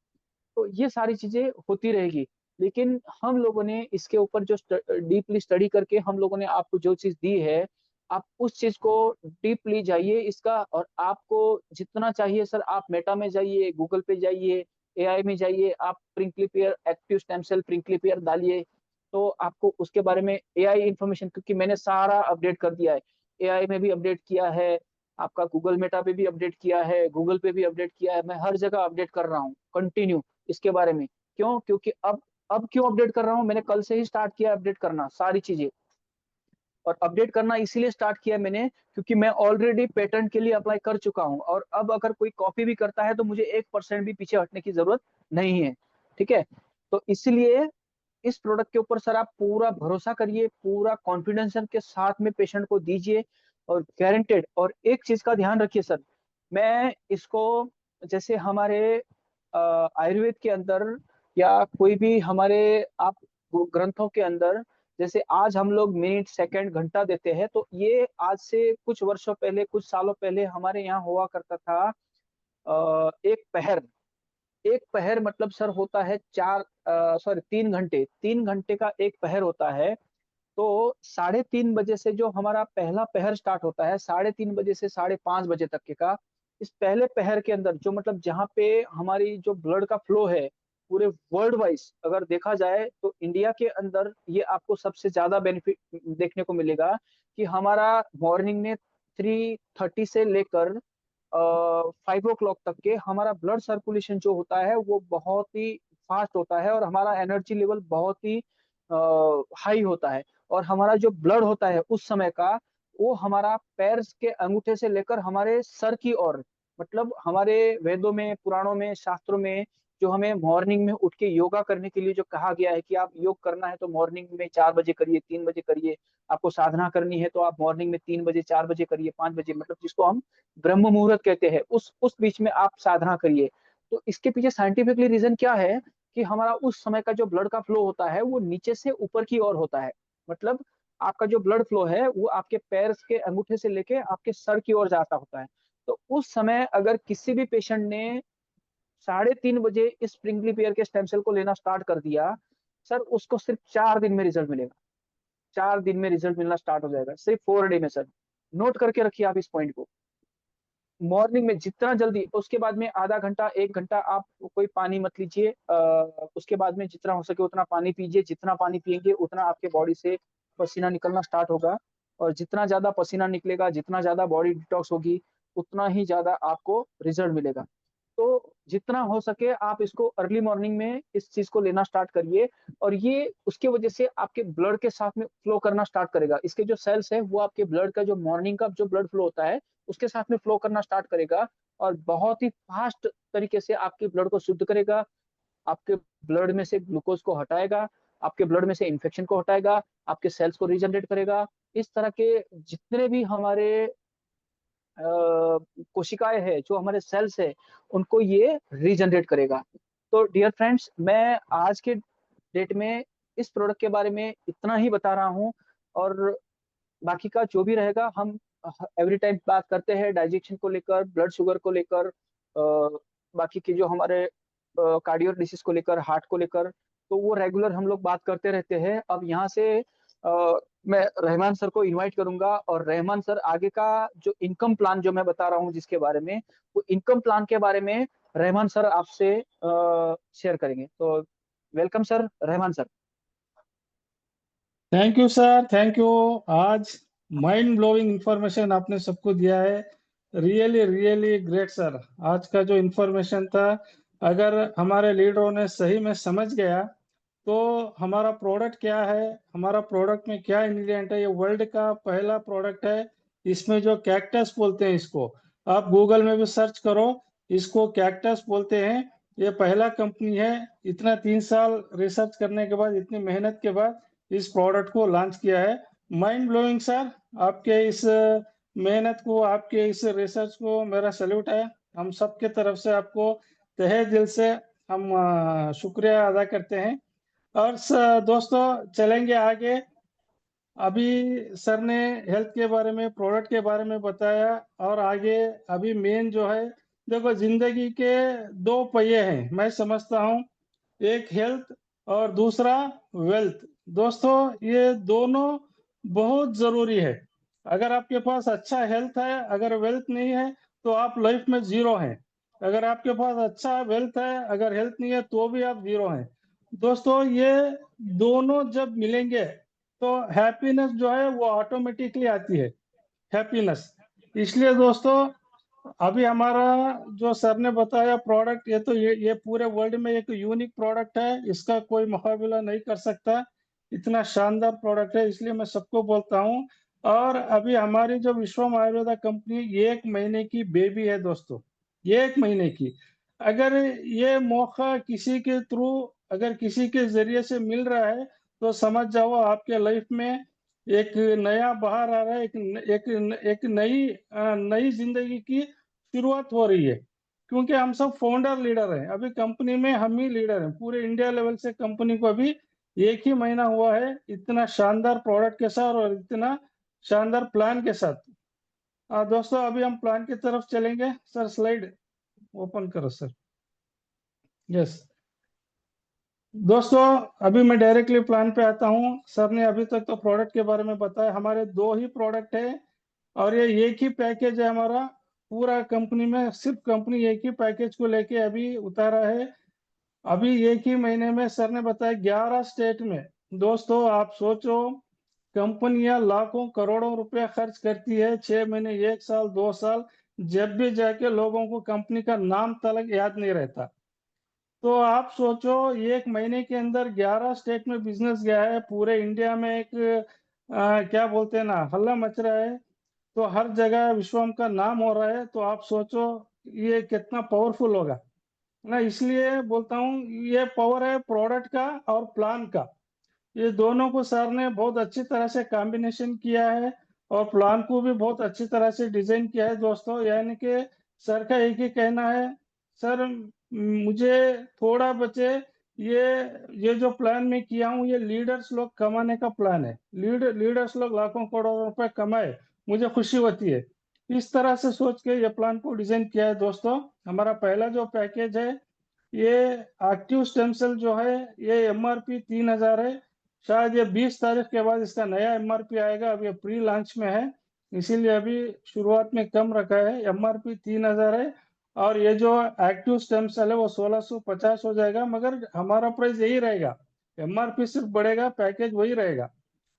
Speaker 1: तो ये सारी चीजें होती रहेगी। लेकिन हम लोगों ने इसके ऊपर जो डीपली स्टडी करके हम लोगों ने आपको जो चीज दी है, आप उस चीज को डीपली जाइए इसका, और आपको जितना चाहिए सर आप मेटा में जाइए, गूगल पे जाइए, एआई में जाइए, आप प्रिंक्लिपियर एक्टिव स्टेम सेल प्रिंक्लिपियर डालिए, तो आपको उसके बारे में एआई इंफॉर्मेशन, क्योंकि मैंने सारा अपडेट कर दिया है, एआई में भी अपडेट किया है, आपका गूगल मेटा पे भी अपडेट किया है, गूगल पे भी अपडेट किया है, मैं हर जगह अपडेट कर रहा हूँ कंटिन्यू इसके बारे में। क्यों? क्योंकि अब क्यों अपडेट कर रहा हूँ, मैंने कल से ही स्टार्ट किया अपडेट करना सारी चीजें। और अपडेट करना इसीलिए स्टार्ट किया मैंने क्योंकि मैं ऑलरेडी पेटेंट के लिए अप्लाई कर चुका हूँ, और अब अगर कोई कॉपी भी करता है तो मुझे 1% भी पीछे हटने की जरूरत नहीं है। ठीक है, तो इसलिए इस प्रोडक्ट के ऊपर सर आप पूरा भरोसा करिए, पूरा कॉन्फिडेंस के साथ में पेशेंट को दीजिए, और गारंटेड। और एक चीज का ध्यान रखिए सर, मैं इसको जैसे हमारे आयुर्वेद के अंदर या कोई भी हमारे आप ग्रंथों के अंदर, जैसे आज हम लोग मिनट सेकंड घंटा देते हैं, तो ये आज से कुछ वर्षों पहले, कुछ सालों पहले हमारे यहाँ हुआ करता था एक पहर। एक पहर मतलब सर होता है 3 घंटे, 3 घंटे का एक पहर होता है। तो 3:30 बजे से जो हमारा पहला पहर स्टार्ट होता है, 3:30 बजे से 5:30 बजे तक के का, इस पहले पहर के अंदर जो मतलब जहाँ पे हमारी जो ब्लड का फ्लो है पूरे वर्ल्ड वाइज अगर देखा जाए, तो इंडिया के अंदर ये आपको सबसे ज्यादा बेनिफिट देखने को मिलेगा कि हमारा मॉर्निंग में 3:30 से लेकर 5 o'clock तक के हमारा ब्लड सर्कुलेशन जो होता है वो बहुत ही फास्ट होता है, और हमारा एनर्जी लेवल बहुत ही हाई होता है। और हमारा जो ब्लड होता है उस समय का, वो हमारा पैर के अंगूठे से लेकर हमारे सर की ओर, मतलब हमारे वेदों में, पुराणों में, शास्त्रों में जो हमें मॉर्निंग में उठ के योगा करने के लिए जो कहा गया है कि आप योग करना है तो मॉर्निंग में 4 बजे करिए, 3 बजे करिए, आपको साधना करनी है तो आप मॉर्निंग में 3 बजे, 4 बजे करिए, 5 बजे, मतलब जिसको हम ब्रह्म मुहूर्त कहते हैं, उस बीच में आप साधना करिए। तो इसके पीछे साइंटिफिकली रीजन क्या है कि हमारा उस समय का जो ब्लड का फ्लो होता है वो नीचे से ऊपर की ओर होता है। मतलब आपका जो ब्लड फ्लो है वो आपके पैर के अंगूठे से लेके आपके सर की ओर जाता होता है। तो उस समय अगर किसी भी पेशेंट ने 3:30 बजे इस स्प्रिंगली पेयर के स्टेम सेल को लेना स्टार्ट कर दिया, सर उसको सिर्फ 4 दिन में रिजल्ट मिलेगा। 4 दिन में रिजल्ट मिलना स्टार्ट हो जाएगा, सिर्फ 4 डे में सर। नोट करके रखिए आप इस पॉइंट को। मॉर्निंग में जितना जल्दी, उसके बाद में आधा घंटा 1 घंटा आप कोई पानी मत लीजिए, उसके बाद में जितना हो सके उतना पानी पीजिए, जितना पानी पिएंगे उतना आपके बॉडी से पसीना निकलना स्टार्ट होगा, और जितना ज्यादा पसीना निकलेगा, जितना ज्यादा बॉडी डिटॉक्स होगी, उतना ही ज्यादा आपको रिजल्ट मिलेगा। तो जितना हो सके आप इसको अर्ली मॉर्निंग में इस चीज को लेना स्टार्ट करिए, और ये उसके वजह से आपके ब्लड के साथ में फ्लो करना स्टार्ट करेगा। इसके जो सेल्स है वो आपके ब्लड का जो मॉर्निंग का जो ब्लड फ्लो होता है उसके साथ में फ्लो करना स्टार्ट करेगा, और बहुत ही फास्ट तरीके से आपके ब्लड को शुद्ध करेगा, आपके ब्लड में से ग्लूकोज को हटाएगा, आपके ब्लड में से इन्फेक्शन को हटाएगा, आपके सेल्स को रीजनरेट करेगा। इस तरह के जितने भी हमारे कोशिकाएं हैं, जो हमारे सेल्स है, उनको ये रीजनरेट करेगा। तो डियर फ्रेंड्स, मैं आज के डेट में इस प्रोडक्ट के बारे में इतना ही बता रहा हूँ, और बाकी का जो भी रहेगा हम एवरी टाइम बात करते हैं डाइजेशन को लेकर, ब्लड शुगर को लेकर, बाकी के जो हमारे कार्डियो डिसीज को लेकर, हार्ट को लेकर, तो वो रेगुलर हम लोग बात करते रहते हैं। अब यहाँ से मैं रहमान सर को इनवाइट करूंगा, और रहमान सर आगे का जो इनकम प्लान जो मैं बता रहा हूँ जिसके बारे में, वो इनकम प्लान के बारे में रहमान सर आपसे शेयर करेंगे। तो welcome sir, Rahman sir.
Speaker 2: Thank you sir, thank you. आज माइंड ब्लोइंग इंफॉर्मेशन आपने सबको दिया है। Really really great sir. आज का जो इंफॉर्मेशन था, अगर हमारे लीडरों ने सही में समझ गया तो हमारा प्रोडक्ट क्या है, हमारा प्रोडक्ट में क्या इंग्रेडिएंट है। ये वर्ल्ड का पहला प्रोडक्ट है। इसमें जो कैक्टस बोलते हैं, इसको आप गूगल में भी सर्च करो, इसको कैक्टस बोलते हैं। ये पहला कंपनी है, इतना 3 साल रिसर्च करने के बाद, इतनी मेहनत के बाद इस प्रोडक्ट को लॉन्च किया है। Mind blowing sir. आपके इस मेहनत को, आपके इस रिसर्च को मेरा सैल्यूट है। हम सबके तरफ से आपको तहे दिल से हम शुक्रिया अदा करते हैं। और दोस्तों, चलेंगे आगे। अभी सर ने हेल्थ के बारे में, प्रोडक्ट के बारे में बताया, और आगे अभी मेन जो है, देखो जिंदगी के दो पहिए हैं मैं समझता हूँ, एक हेल्थ और दूसरा वेल्थ। दोस्तों, ये दोनों बहुत जरूरी है। अगर आपके पास अच्छा हेल्थ है, अगर वेल्थ नहीं है, तो आप लाइफ में जीरो हैं। अगर आपके पास अच्छा वेल्थ है, अगर हेल्थ नहीं है, तो भी आप जीरो हैं। दोस्तों, ये दोनों जब मिलेंगे तो हैप्पीनेस जो है वो ऑटोमेटिकली आती है, हैप्पीनेस। इसलिए दोस्तों, अभी हमारा जो सर ने बताया प्रोडक्ट, ये तो ये पूरे वर्ल्ड में एक यूनिक प्रोडक्ट है, इसका कोई मुकाबला नहीं कर सकता। इतना शानदार प्रोडक्ट है, इसलिए मैं सबको बोलता हूँ। और अभी हमारी जो विश्वम आयुर्वेदा कंपनी, 1 महीने की बेबी है दोस्तों, 1 महीने की। अगर ये मौका किसी के थ्रू, अगर किसी के जरिए से मिल रहा है, तो समझ जाओ आपके लाइफ में एक नया बहार आ रहा है, एक नई नई जिंदगी की शुरुआत हो रही है। क्योंकि हम सब फाउंडर लीडर हैं, अभी कंपनी में हम ही लीडर हैं पूरे इंडिया लेवल से। कंपनी को अभी 1 ही महीना हुआ है, इतना शानदार प्रोडक्ट के साथ और इतना शानदार प्लान के साथ। दोस्तों, अभी हम प्लान की तरफ चलेंगे। सर, स्लाइड ओपन करो सर। यस दोस्तों, अभी मैं डायरेक्टली प्लान पे आता हूँ। सर ने अभी तक तो प्रोडक्ट के बारे में बताया। हमारे 2 ही प्रोडक्ट है, और ये एक ही पैकेज है हमारा पूरा कंपनी में। सिर्फ कंपनी एक ही पैकेज को लेके अभी उतारा है। अभी 1 ही महीने में सर ने बताया 11 स्टेट में। दोस्तों, आप सोचो, कंपनियां लाखों करोड़ों रुपया खर्च करती है, 6 महीने, 1 साल, 2 साल, जब भी जाके लोगों को कंपनी का नाम तलक याद नहीं रहता। तो आप सोचो, 1 महीने के अंदर 11 स्टेट में बिजनेस गया है, पूरे इंडिया में एक क्या बोलते हैं ना, हल्ला मच रहा है। तो हर जगह विश्वम का नाम हो रहा है। तो आप सोचो ये कितना पावरफुल होगा ना। इसलिए बोलता हूँ, ये पावर है प्रोडक्ट का और प्लान का। ये दोनों को सर ने बहुत अच्छी तरह से कॉम्बिनेशन किया है, और प्लान को भी बहुत अच्छी तरह से डिजाइन किया है दोस्तों। यानी कि सर का एक ही कहना है, सर मुझे थोड़ा बचे, ये ये जो प्लान मैं किया हूँ, ये लीडर्स लोग कमाने का प्लान है। लीडर्स लोग लाखों करोड़ों रुपए कमाए, मुझे खुशी होती है। इस तरह से सोच के ये प्लान को डिजाइन किया है दोस्तों। हमारा पहला जो पैकेज है, ये एक्टिव स्टेम सेल जो है, ये MRP 3,000 है। शायद ये 20 तारीख के बाद इसका नया MRP आएगा। अब ये प्री लॉन्च में है, इसीलिए अभी शुरुआत में कम रखा है। MRP 3,000 है, और ये जो एक्टिव स्टेम सेल है वो 1,650 हो जाएगा। मगर हमारा प्राइस यही रहेगा, MRP सिर्फ बढ़ेगा, पैकेज वही रहेगा।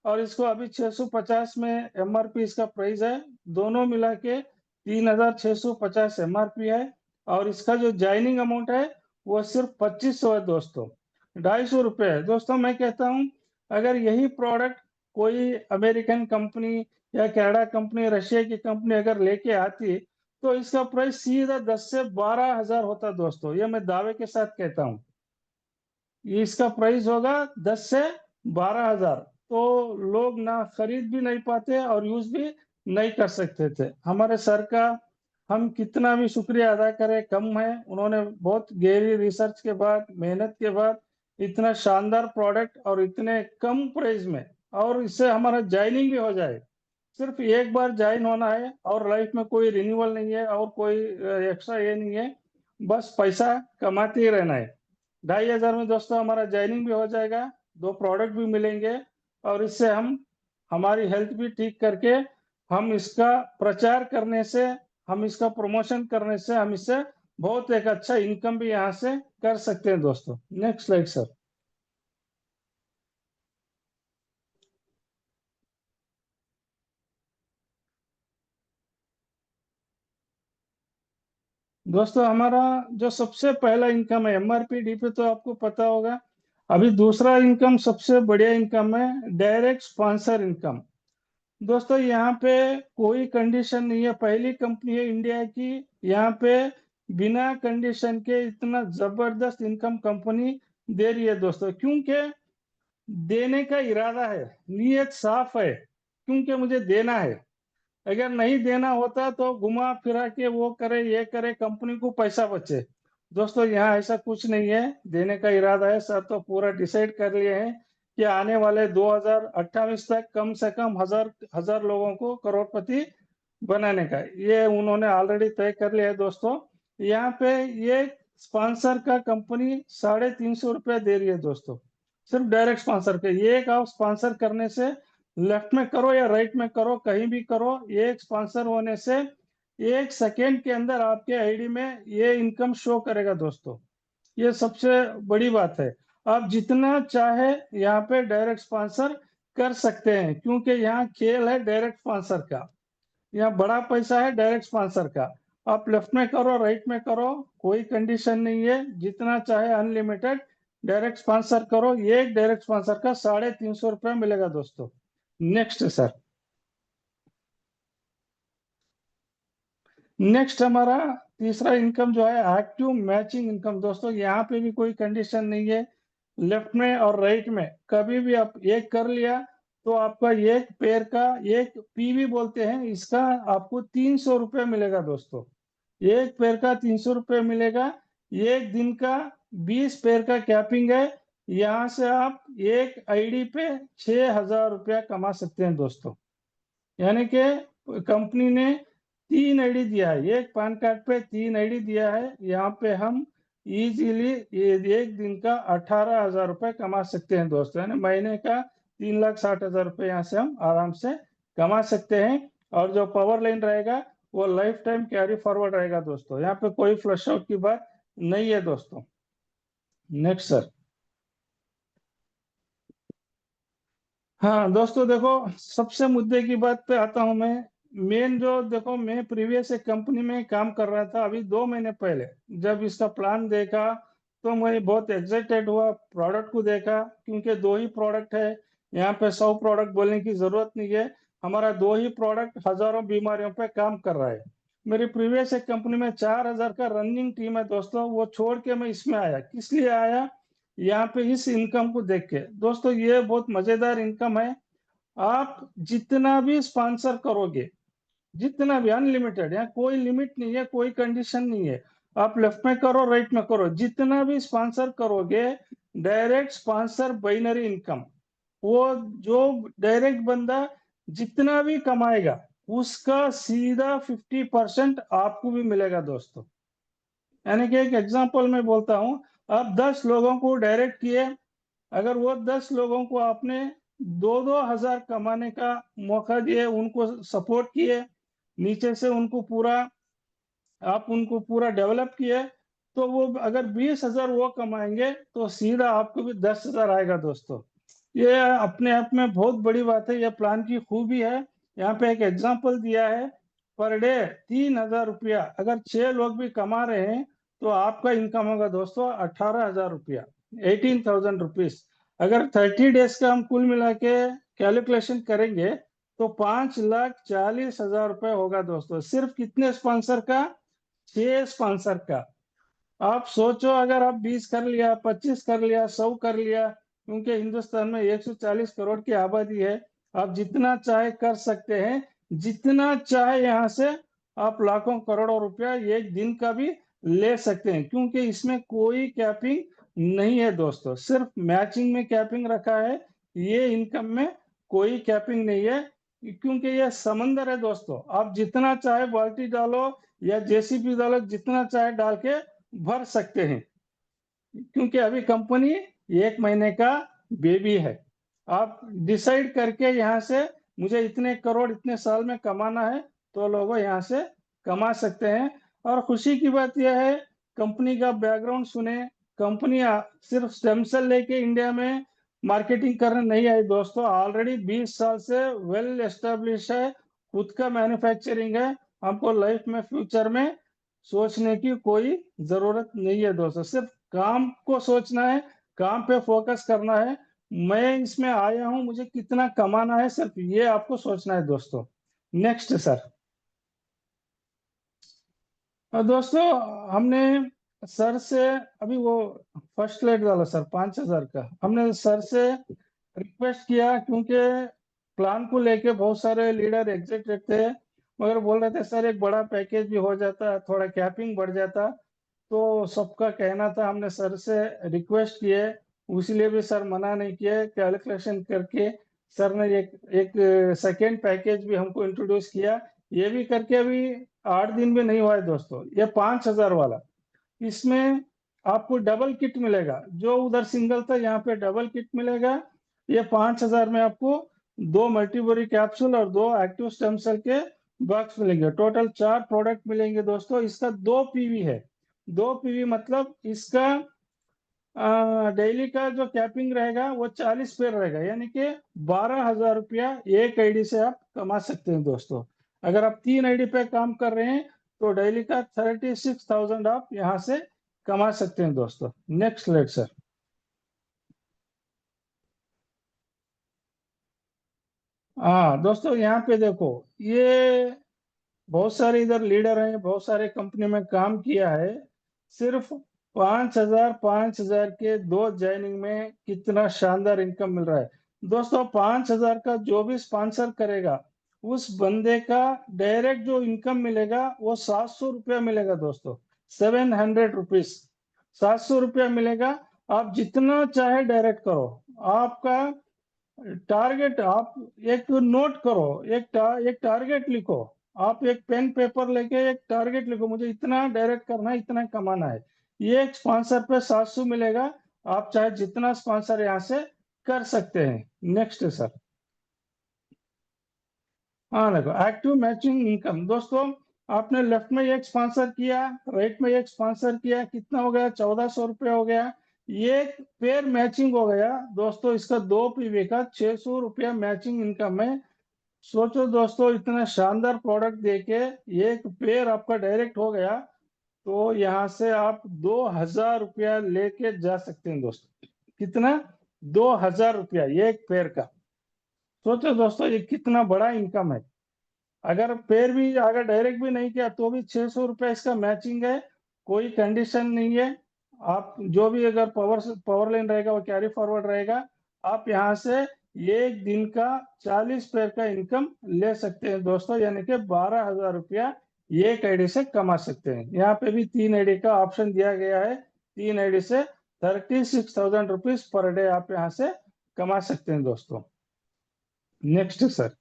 Speaker 2: और इसको अभी 650 में MRP इसका प्राइस है। दोनों मिला के 3,650 MRP है। और इसका जो ज्वाइनिंग अमाउंट है वो सिर्फ 2500 है दोस्तों, 250 रुपये है। दोस्तों, मैं कहता हूँ, अगर यही प्रोडक्ट कोई अमेरिकन कंपनी या कनाडा कंपनी, रशिया की कंपनी अगर लेके आती, तो इसका प्राइस सीधा 10 से 12 हजार होता दोस्तों। ये मैं दावे के साथ कहता हूँ, ये इसका प्राइस होगा 10 से 12 हजार। तो लोग ना खरीद भी नहीं पाते और यूज भी नहीं कर सकते थे। हमारे सर का हम कितना भी शुक्रिया अदा करें कम है। उन्होंने बहुत गहरी रिसर्च के बाद, मेहनत के बाद इतना शानदार प्रोडक्ट और इतने कम प्राइस में, और इससे हमारा ज्वाइनिंग भी हो जाए। सिर्फ एक बार ज्वाइन होना है, और लाइफ में कोई रिन्यूअल नहीं है और कोई एक्स्ट्रा ये नहीं है। बस पैसा कमाते ही रहना है। 2,500 में दोस्तों हमारा ज्वाइनिंग भी हो जाएगा, 2 प्रोडक्ट भी मिलेंगे, और इससे हम हमारी हेल्थ भी ठीक करके हम इसका प्रचार करने से, हम इसका प्रमोशन करने से हम इससे बहुत एक अच्छा इनकम भी यहाँ से कर सकते हैं दोस्तों। Next slide sir. दोस्तों हमारा जो सबसे पहला इनकम है एमआरपी डीपी, तो आपको पता होगा। अभी दूसरा इनकम सबसे बढ़िया इनकम है डायरेक्ट स्पॉन्सर इनकम। दोस्तों यहाँ पे कोई कंडीशन नहीं है, पहली कंपनी है इंडिया की यहाँ पे बिना कंडीशन के इतना जबरदस्त इनकम कंपनी दे रही है दोस्तों, क्योंकि देने का इरादा है, नीयत साफ है, क्योंकि मुझे देना है। अगर नहीं देना होता तो घुमा फिरा के वो करे ये करे, कंपनी को पैसा बचे। दोस्तों यहाँ ऐसा कुछ नहीं है, देने का इरादा है सर, तो पूरा डिसाइड कर लिए हैं कि आने वाले 2028 तक कम से कम हजार हजार लोगों को करोड़पति बनाने का ये उन्होंने ऑलरेडी तय कर लिया है दोस्तों। यहाँ पे ये स्पॉन्सर का कंपनी 350 रुपया दे रही है दोस्तों, सिर्फ डायरेक्ट स्पॉन्सर के। ये एक आप स्पॉन्सर करने से, लेफ्ट में करो या राइट में करो, कहीं भी करो, एक स्पॉन्सर होने से 1 सेकेंड के अंदर आपके आईडी में ये इनकम शो करेगा दोस्तों। ये सबसे बड़ी बात है। आप जितना चाहे यहाँ पे डायरेक्ट स्पॉन्सर कर सकते हैं, क्योंकि यहाँ खेल है डायरेक्ट स्पॉन्सर का, यहाँ बड़ा पैसा है डायरेक्ट स्पॉन्सर का। आप लेफ्ट में करो राइट में करो, कोई कंडीशन नहीं है, जितना चाहे अनलिमिटेड डायरेक्ट स्पॉन्सर करो। ये एक डायरेक्ट स्पॉन्सर का 350 रुपया मिलेगा दोस्तों। Next sir. नेक्स्ट हमारा तीसरा इनकम जो है एक्टिव मैचिंग इनकम। दोस्तों यहाँ पे भी कोई कंडीशन नहीं है, लेफ्ट में और राइट में कभी भी आप एक कर लिया तो आपका एक पेयर का, एक पीवी बोलते हैं इसका, आपको 300 रुपये मिलेगा दोस्तों। एक पेयर का 300 रुपये मिलेगा। एक दिन का 20 पेयर का कैपिंग है, यहाँ से आप एक आईडी पे 6,000 रुपया कमा सकते हैं दोस्तों। यानी कि कंपनी ने 3 आईडी दिया है, एक पैन कार्ड पे 3 आईडी दिया है, यहाँ पे हम इजीली ये एक दिन का 18,000 रुपये कमा सकते हैं दोस्तों। यानी महीने का 3,60,000 रुपये यहाँ से हम आराम से कमा सकते हैं। और जो पावर लाइन रहेगा वो लाइफ टाइम कैरी फॉरवर्ड रहेगा दोस्तों, यहाँ पे कोई फ्लश आउट की बात नहीं है दोस्तों। Next sir. हाँ दोस्तों देखो, सबसे मुद्दे की बात पे आता हूं मैं। मेन जो देखो, मैं प्रीवियस एक कंपनी में काम कर रहा था, अभी 2 महीने पहले जब इसका प्लान देखा तो मैं बहुत एक्साइटेड हुआ, प्रोडक्ट को देखा, क्योंकि 2 ही प्रोडक्ट है। यहाँ पे 100 प्रोडक्ट बोलने की जरूरत नहीं है, हमारा 2 ही प्रोडक्ट हजारों बीमारियों पे काम कर रहा है। मेरी प्रीवियस एक कंपनी में 4,000 का रनिंग टीम है दोस्तों, वो छोड़ के मैं इसमें आया। किस लिए आया? यहाँ पे इस इनकम को देख के दोस्तों, ये बहुत मजेदार इनकम है। आप जितना भी स्पॉन्सर करोगे, जितना भी अनलिमिटेड, यहाँ कोई लिमिट नहीं है, कोई कंडीशन नहीं है। आप लेफ्ट में करो राइट में करो, जितना भी स्पॉन्सर करोगे, डायरेक्ट स्पॉन्सर बाइनरी इनकम, वो जो डायरेक्ट बंदा जितना भी कमाएगा उसका सीधा 50% आपको भी मिलेगा दोस्तों। यानी कि एक एग्जांपल मैं बोलता हूं, आप 10 लोगों को डायरेक्ट किए, अगर वो 10 लोगों को आपने 2-2 हजार कमाने का मौका दिए, उनको सपोर्ट किए, नीचे से उनको पूरा, आप उनको पूरा डेवलप किए, तो वो अगर 20 हजार वो कमाएंगे तो सीधा आपको भी 10 हजार आएगा दोस्तों। ये अपने आप में बहुत बड़ी बात है, ये प्लान की खूबी है। यहाँ पे एक एग्जांपल दिया है, पर डे 3,000 रुपया अगर 6 लोग भी कमा रहे हैं तो आपका इनकम होगा दोस्तों 18,000 रुपया, 18,000 रुपीज। अगर 30 डेज का हम कुल मिला के कैलकुलेशन करेंगे तो 5,40,000 रुपये होगा दोस्तों, सिर्फ कितने स्पॉन्सर का? 6 स्पॉन्सर का। आप सोचो, अगर आप 20 कर लिया, 25 कर लिया, 100 कर लिया, क्योंकि हिंदुस्तान में 140 करोड़ की आबादी है, आप जितना चाहे कर सकते हैं, जितना चाहे यहाँ से आप लाखों करोड़ों रुपया एक दिन का भी ले सकते हैं, क्योंकि इसमें कोई कैपिंग नहीं है दोस्तों, सिर्फ मैचिंग में कैपिंग रखा है। ये इनकम में कोई कैपिंग नहीं है, क्योंकि ये समंदर है दोस्तों। आप जितना चाहे बाल्टी डालो या जेसीबी डालो, जितना चाहे डाल के भर सकते हैं, क्योंकि अभी कंपनी 1 महीने का बेबी है। आप डिसाइड करके यहाँ से मुझे इतने करोड़ इतने साल में कमाना है, तो लोग यहाँ से कमा सकते हैं। और खुशी की बात यह है, कंपनी का बैकग्राउंड सुने, कंपनी सिर्फ स्टेम सेल लेके इंडिया में मार्केटिंग करने नहीं आई दोस्तों, ऑलरेडी 20 साल से वेल एस्टेब्लिश है, खुद का मैन्युफैक्चरिंग है। हमको लाइफ में फ्यूचर में सोचने की कोई जरूरत नहीं है दोस्तों, सिर्फ काम को सोचना है, काम पे फोकस करना है। मैं इसमें आया हूं, मुझे कितना कमाना है, सिर्फ ये आपको सोचना है दोस्तों। Next sir. दोस्तों हमने सर से अभी वो फर्स्ट लेट वाला सर 5,000 का हमने सर से रिक्वेस्ट किया, क्योंकि प्लान को लेके बहुत सारे लीडर एग्जिट थे, मगर बोल रहे थे सर एक बड़ा पैकेज भी हो जाता, थोड़ा कैपिंग बढ़ जाता। तो सबका कहना था, हमने सर से रिक्वेस्ट किए, इसलिए भी सर मना नहीं किए, कैलकुलेशन करके सर ने एक एक सेकेंड पैकेज भी हमको इंट्रोड्यूस किया। ये भी करके अभी 8 दिन भी नहीं हुआ है दोस्तों, ये 5,000 वाला। इसमें आपको डबल किट मिलेगा, जो उधर सिंगल था यहाँ पे डबल किट मिलेगा। ये 5,000 में आपको 2 मल्टीबोरी कैप्सूल और 2 एक्टिव स्टेम सेल के बॉक्स मिलेंगे, टोटल 4 प्रोडक्ट मिलेंगे दोस्तों। इसका 2 पीवी है, 2 पीवी मतलब इसका डेली का जो कैपिंग रहेगा वो 40 पेयर रहेगा, यानी कि 12,000 रुपया एक आईडी से आप कमा सकते हैं दोस्तों। अगर आप 3 आईडी पे काम कर रहे हैं तो डेली का 36,000 आप यहाँ से कमा सकते हैं दोस्तों। Next let sir. हाँ दोस्तों, यहाँ पे देखो, ये बहुत सारे इधर लीडर हैं, बहुत सारे कंपनी में काम किया है, सिर्फ 5,000 के 2 ज्वाइनिंग में कितना शानदार इनकम मिल रहा है दोस्तों। 5,000 का जो भी स्पॉन्सर करेगा, उस बंदे का डायरेक्ट जो इनकम मिलेगा वो 700 रुपया मिलेगा दोस्तों, 700 रुपीज, 700 रुपया मिलेगा। आप जितना चाहे डायरेक्ट करो, आपका टारगेट आप एक नोट करो, एक टारगेट लिखो, आप एक पेन पेपर लेके एक टारगेट लिखो, मुझे इतना डायरेक्ट करना है, इतना कमाना है। ये एक स्पॉन्सर पे 700 मिलेगा, आप चाहे जितना स्पॉन्सर यहाँ से कर सकते हैं। Next sir. हाँ देखो, एक्टिव मैचिंग इनकम दोस्तों, आपने लेफ्ट में एक स्पॉन्सर किया, राइट में एक स्पॉन्सर किया, कितना हो गया, 1,400 रुपया हो गया। ये पेयर मैचिंग हो गया दोस्तों, इसका 2 पीवी का 600 रुपया मैचिंग इनकम है। सोचो दोस्तों, इतना शानदार प्रोडक्ट देके एक पेयर आपका डायरेक्ट हो गया, तो यहाँ से आप 2,000 रुपया लेके जा सकते हैं दोस्तों। कितना, 2,000 रुपया एक पेयर का। सोचो दोस्तों, ये कितना बड़ा इनकम है। अगर पेयर भी अगर डायरेक्ट भी नहीं किया तो भी 600 रुपया इसका मैचिंग है, कोई कंडीशन नहीं है। आप जो भी अगर पावर लाइन रहेगा वो कैरी फॉरवर्ड रहेगा, आप यहाँ से एक दिन का 40 पेयर का इनकम ले सकते हैं दोस्तों, यानी कि 12,000 रुपया एक आईडी से कमा सकते हैं। यहाँ पे भी 3 आईडी का ऑप्शन दिया गया है, 3 आईडी से 36,000 रुपीज पर डे आप यहाँ से कमा सकते हैं दोस्तों। Next sir.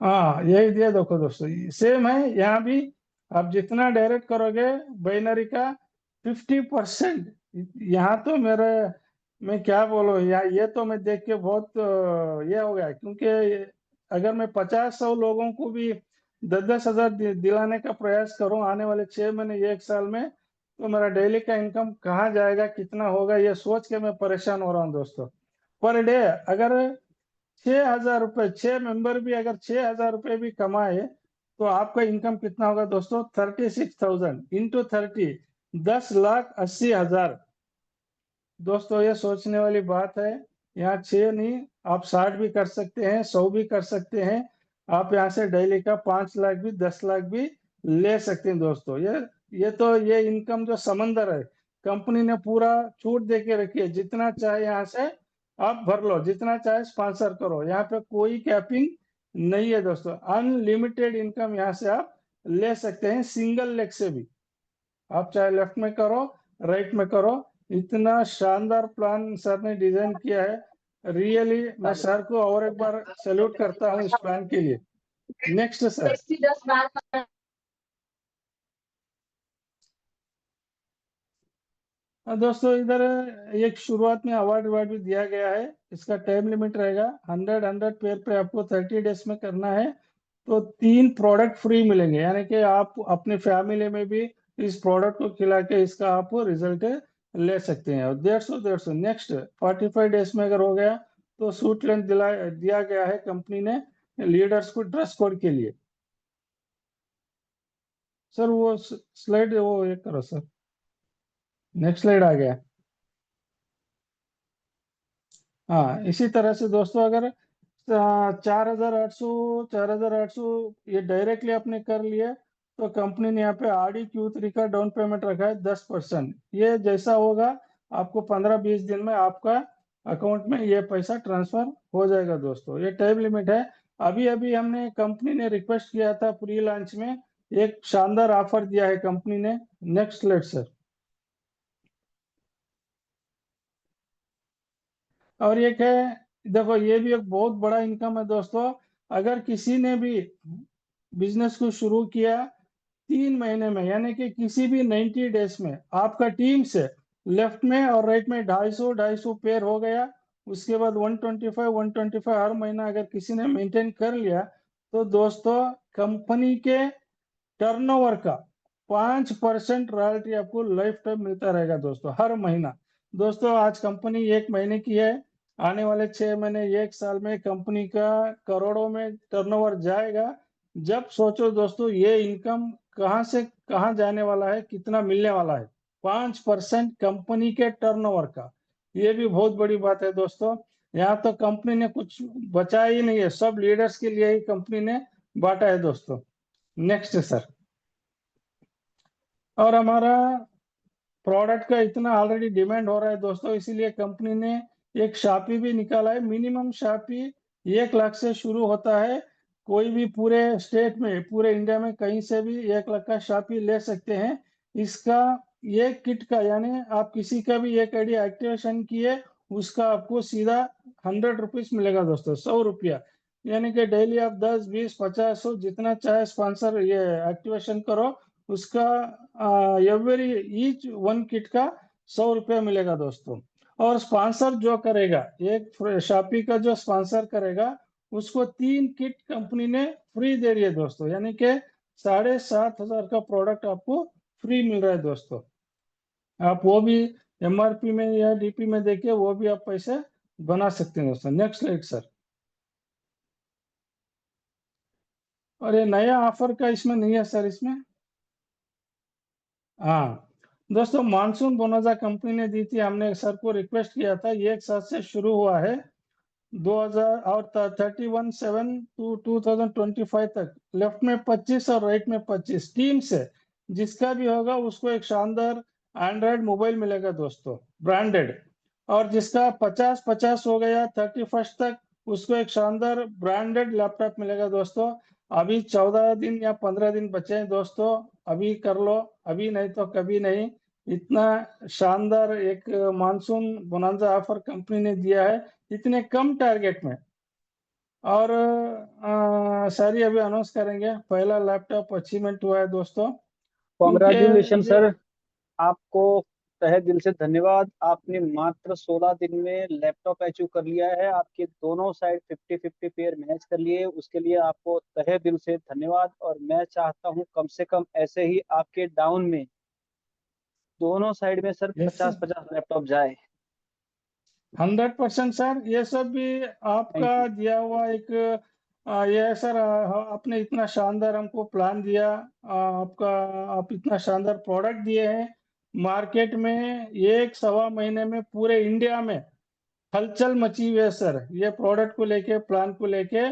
Speaker 2: हाँ यही दिया, देखो दोस्तों सेम है यहाँ भी। आप जितना डायरेक्ट करोगे बाइनरी का 50%, यहाँ तो मेरे, मैं क्या बोलूँ यार, ये तो मैं देख के बहुत ये हो गया, क्योंकि अगर मैं 50-100 लोगों को भी 10-10 हजार दिलाने का प्रयास करूं आने वाले 6 महीने 1 साल में, तो मेरा डेली का इनकम कहाँ जाएगा, कितना होगा, ये सोच के मैं परेशान हो रहा हूँ दोस्तों। पर डे अगर 6,000 रुपये, 6 मेंबर भी अगर 6,000 रुपये भी कमाए, तो आपका इनकम कितना होगा दोस्तों, 36,000 इंटू 30, 10,80,000 दोस्तों। ये सोचने वाली बात है। यहाँ 6 नहीं, आप 60 भी कर सकते हैं, 100 भी कर सकते हैं। आप यहाँ से डेली का 5 लाख भी 10 लाख भी ले सकते हैं दोस्तों। ये तो ये इनकम जो समंदर है, कंपनी ने पूरा छूट दे के रखी है, जितना चाहे यहाँ से आप भर लो, जितना चाहे स्पॉन्सर करो, यहाँ पे कोई कैपिंग नहीं है दोस्तों। अनलिमिटेड इनकम यहाँ से आप ले सकते हैं, सिंगल लेग से भी। आप चाहे लेफ्ट में करो, राइट में करो, इतना शानदार प्लान सर ने डिजाइन किया है। रियली मैं सर को और एक बार सैल्यूट करता हूँ इस प्लान के लिए। Next sir. दोस्तों इधर एक शुरुआत में अवार्ड भी दिया गया है। इसका टाइम लिमिट रहेगा 100 पेयर पे आपको 30 डेज में करना है। तो 3 प्रोडक्ट फ्री मिलेंगे, यानी कि आप अपने फैमिली में भी इस प्रोडक्ट को खिला के इसका आप रिजल्ट ले सकते हैं। और 150 नेक्स्ट 45 डेज में अगर हो गया तो सूट लेंथ दिया गया है कंपनी ने लीडर्स को ड्रेस कोड के लिए। सर वो स्लाइड वो एक करो सर, नेक्स्ट स्लाइड आ गया। हाँ इसी तरह से दोस्तों अगर 4,800 ये डायरेक्टली आपने कर लिया तो कंपनी ने यहाँ पे RD Q3 का डाउन पेमेंट रखा है 10%। ये जैसा होगा आपको 15-20 दिन में आपका अकाउंट में ये पैसा ट्रांसफर हो जाएगा दोस्तों। ये टाइम लिमिट है। अभी अभी हमने कंपनी ने रिक्वेस्ट किया था प्री लॉन्च में, एक शानदार ऑफर दिया है कंपनी ने। Next slide sir. और एक है, देखो ये भी एक बहुत बड़ा इनकम है दोस्तों। अगर किसी ने भी बिजनेस को शुरू किया 3 महीने में, यानी कि किसी भी 90 डेज में आपका टीम से लेफ्ट में और राइट में 250 पेयर हो गया, उसके बाद 125 हर महीना अगर किसी ने मेंटेन कर लिया तो दोस्तों कंपनी के टर्नओवर का 5% रॉयल्टी आपको लाइफ टाइम मिलता रहेगा दोस्तों, हर महीना। दोस्तों आज कंपनी 1 महीने की है, आने वाले 6 महीने 1 साल में कंपनी का करोड़ों में टर्नओवर जाएगा। जब सोचो दोस्तों ये इनकम कहाँ से कहाँ जाने वाला है, कितना मिलने वाला है। 5% कंपनी के टर्नओवर का, ये भी बहुत बड़ी बात है दोस्तों। यहाँ तो कंपनी ने कुछ बचा ही नहीं है, सब लीडर्स के लिए ही कंपनी ने बांटा है दोस्तों। Next sir. और हमारा प्रोडक्ट का इतना ऑलरेडी डिमांड हो रहा है दोस्तों, इसीलिए कंपनी ने एक शापी भी निकाला है। मिनिमम शापी 1 लाख से शुरू होता है। कोई भी पूरे स्टेट में, पूरे इंडिया में कहीं से भी 1 लाख का शापी ले सकते हैं। इसका ये किट का, यानी आप किसी का भी एक आईडी एक्टिवेशन किए उसका आपको सीधा 100 रुपीज मिलेगा दोस्तों, 100 रुपया। यानी कि डेली आप 10, 20, 50 जितना चाहे स्पॉन्सर ये एक्टिवेशन करो, उसका एवरी ईच वन किट का 100 रुपया मिलेगा दोस्तों। और स्पॉन्सर जो करेगा, एक शॉपी का जो स्पॉन्सर करेगा उसको 3 किट कंपनी ने फ्री दे रही है दोस्तों, यानी कि 7,500 का प्रोडक्ट आपको फ्री मिल रहा है दोस्तों। आप वो भी MRP में या DP में देखिए, वो भी आप पैसे बना सकते हैं दोस्तों। Next slide sir. और ये नया ऑफर का इसमें नहीं है सर, इसमें हाँ दोस्तों मानसून बोनस कंपनी ने दी थी, हमने सर को रिक्वेस्ट किया था। ये एक साथ से शुरू हुआ है 2000 और 31/7 टू 2025 तक। लेफ्ट में 25 और राइट में 25 टीम से जिसका भी होगा उसको एक शानदार एंड्रॉयड मोबाइल मिलेगा दोस्तों, ब्रांडेड। और जिसका 50-50 हो गया 31st तक, उसको एक शानदार ब्रांडेड लैपटॉप मिलेगा दोस्तों। अभी 14 दिन या 15 दिन बचे हैं दोस्तों, अभी कर लो, अभी नहीं तो कभी नहीं। इतना शानदार एक मानसून बोनांजा ऑफर कंपनी ने दिया है इतने कम टारगेट में। और सारी अभी अनाउंस करेंगे। पहला लैपटॉप अचीवमेंट हुआ है दोस्तों, क्योंकि
Speaker 1: कॉन्ग्रेचुलेशन
Speaker 2: ये
Speaker 1: सर, आपको तहे दिल से धन्यवाद। आपने मात्र 16 दिन में लैपटॉप अचीव कर लिया है, आपके दोनों साइड 50-50 पेयर मैच कर लिए, उसके लिए आपको तहे दिल से धन्यवाद। और मैं चाहता हूं कम से कम ऐसे ही आपके डाउन में दोनों साइड में सर
Speaker 2: यस
Speaker 1: 50-50 लैपटॉप जाए।
Speaker 2: 100% सर, ये सब भी आपका
Speaker 1: थैंक यू।
Speaker 2: दिया हुआ एक ये है सर। आपने इतना शानदार हमको प्लान दिया, आपका आप इतना शानदार प्रोडक्ट दिए हैं मार्केट में। 1 सवा महीने में पूरे इंडिया में हलचल मची हुई है सर, ये प्रोडक्ट को लेके, प्लान को लेके।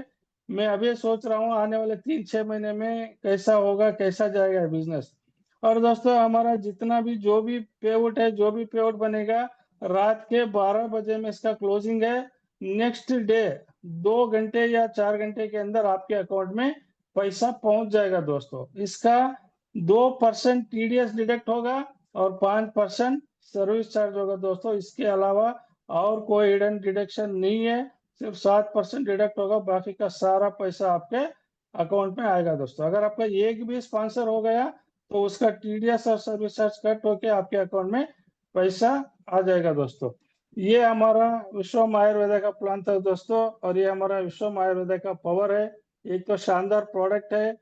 Speaker 2: मैं अभी सोच रहा हूँ आने वाले 3-6 महीने में कैसा होगा, कैसा जाएगा बिजनेस। और दोस्तों हमारा जितना भी जो भी पेआउट है, जो भी पेआउट बनेगा, रात के 12 बजे में इसका क्लोजिंग है। नेक्स्ट डे 2 घंटे या 4 घंटे के अंदर आपके अकाउंट में पैसा पहुंच जाएगा दोस्तों। इसका 2% TDS डिडक्ट होगा और 5% सर्विस चार्ज होगा दोस्तों। इसके अलावा और कोई हिडन डिडक्शन नहीं है, सिर्फ 7% डिडक्ट होगा, बाकी का सारा पैसा आपके अकाउंट में आएगा दोस्तों। अगर आपका एक भी स्पॉन्सर हो गया तो उसका टीडीएस और सर्विस चार्ज कट होके आपके अकाउंट में पैसा आ जाएगा दोस्तों। ये हमारा विश्वम आयुर्वेदा का प्लान था दोस्तों, और ये हमारा विश्वम आयुर्वेदा का पावर है। एक तो शानदार प्रोडक्ट है,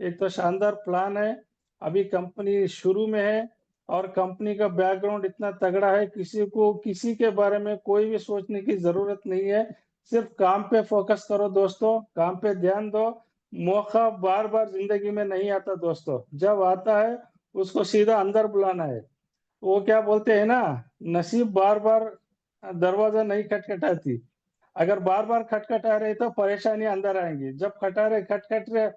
Speaker 2: एक तो शानदार प्लान है। अभी कंपनी शुरू में है और कंपनी का बैकग्राउंड इतना तगड़ा है, किसी को किसी के बारे में कोई भी सोचने की जरूरत नहीं है। सिर्फ काम पे फोकस करो दोस्तों, काम पे ध्यान दो। मौका बार बार जिंदगी में नहीं आता दोस्तों, जब आता है उसको सीधा अंदर बुलाना है। वो क्या बोलते हैं ना, नसीब बार बार दरवाजा नहीं खटखटाती। अगर बार बार खटखटा रहे तो परेशानी अंदर आएंगी। जब खटा रहे खटखट रहे